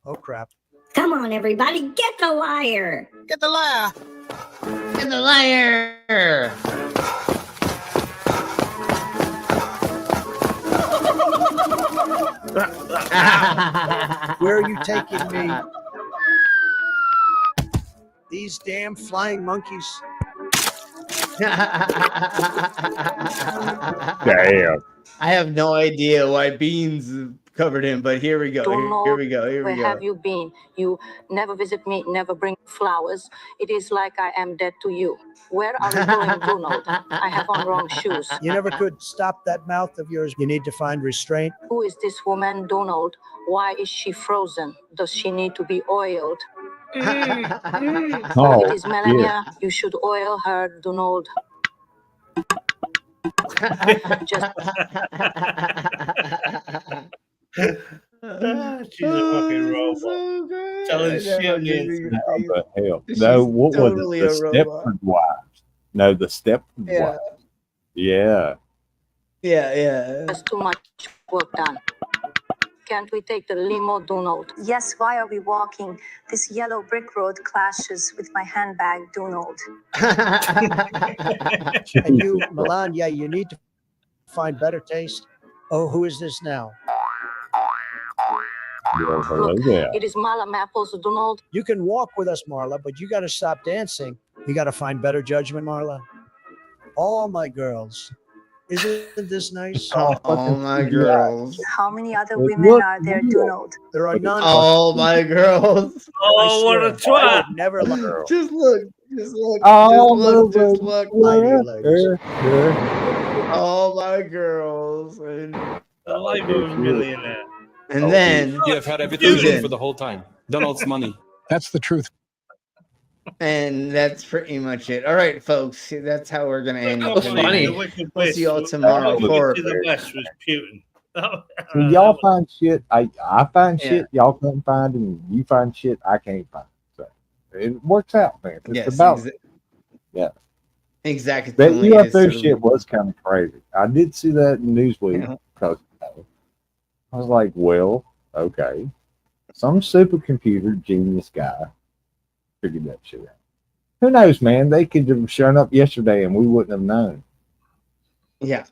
Oh, crap. Come on, everybody, get the liar. Get the liar. Get the liar. Where are you taking me? These damn flying monkeys. Damn. I have no idea why Beans covered him, but here we go. Here we go. Where have you been? You never visit me, never bring flowers. It is like I am dead to you. Where are we going, Donald? I have on wrong shoes. You never could stop that mouth of yours. You need to find restraint. Who is this woman, Donald? Why is she frozen? Does she need to be oiled? Oh, it is Melania. You should oil her, Donald. Just she's a fucking robot. Telling shit. But hell, no, what totally was it? The Stepford Wives. No, the Stepford Wives. Yeah. There's too much work done. Can't we take the limo, Donald? Yes, why are we walking? This yellow brick road clashes with my handbag, Donald. And you, Milan, you need to find better taste. Oh, who is this now? Look, it is Marla Maples, Donald. You can walk with us, Marla, but you got to stop dancing. You got to find better judgment, Marla. All my girls. Isn't this nice? All my girls. How many other women are there, Donald? There are none. All my girls. Oh, what a twat. Never let Just look. Oh, Just look. ladies. All my girls. And The life of a millionaire. And then you have had everything for the whole time. Donald's money. That's the truth. And that's pretty much it. All right, folks. That's how we're gonna end. That was funny. We'll see y'all tomorrow. The best was Putin. See, y'all find shit. I find shit y'all can't find, and you find shit I can't find. So It works out, man. It's Yes, about yeah. exactly. That It is UFO totally- shit was kind of crazy. I did see that in Newsweek because I was like, well, okay. Some supercomputer genius guy figured that shit out. Who knows, man? They could have shown up yesterday and we wouldn't have known. Yeah.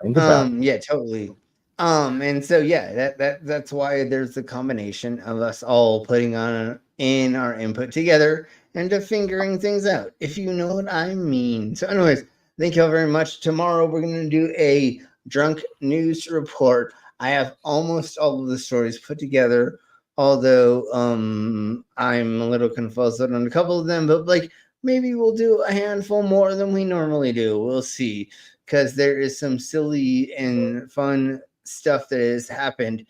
Think about it. Yeah, totally. And so yeah, that's why there's a combination of us all putting in our input together and just figuring things out, if you know what I mean. So anyways, thank you all very much. Tomorrow we're going to do a drunk news report. I have almost all of the stories put together, although I'm a little confused on a couple of them, but like maybe we'll do a handful more than we normally do. We'll see, because there is some silly and fun stuff that has happened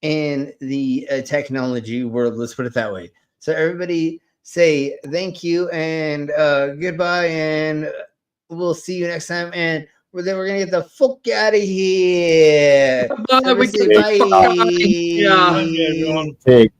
in the technology world. Let's put it that way. So everybody say thank you and goodbye, and we'll see you next time. And then we're gonna get the fuck out of here. Bye. Everybody say bye. Thank you, everyone. Take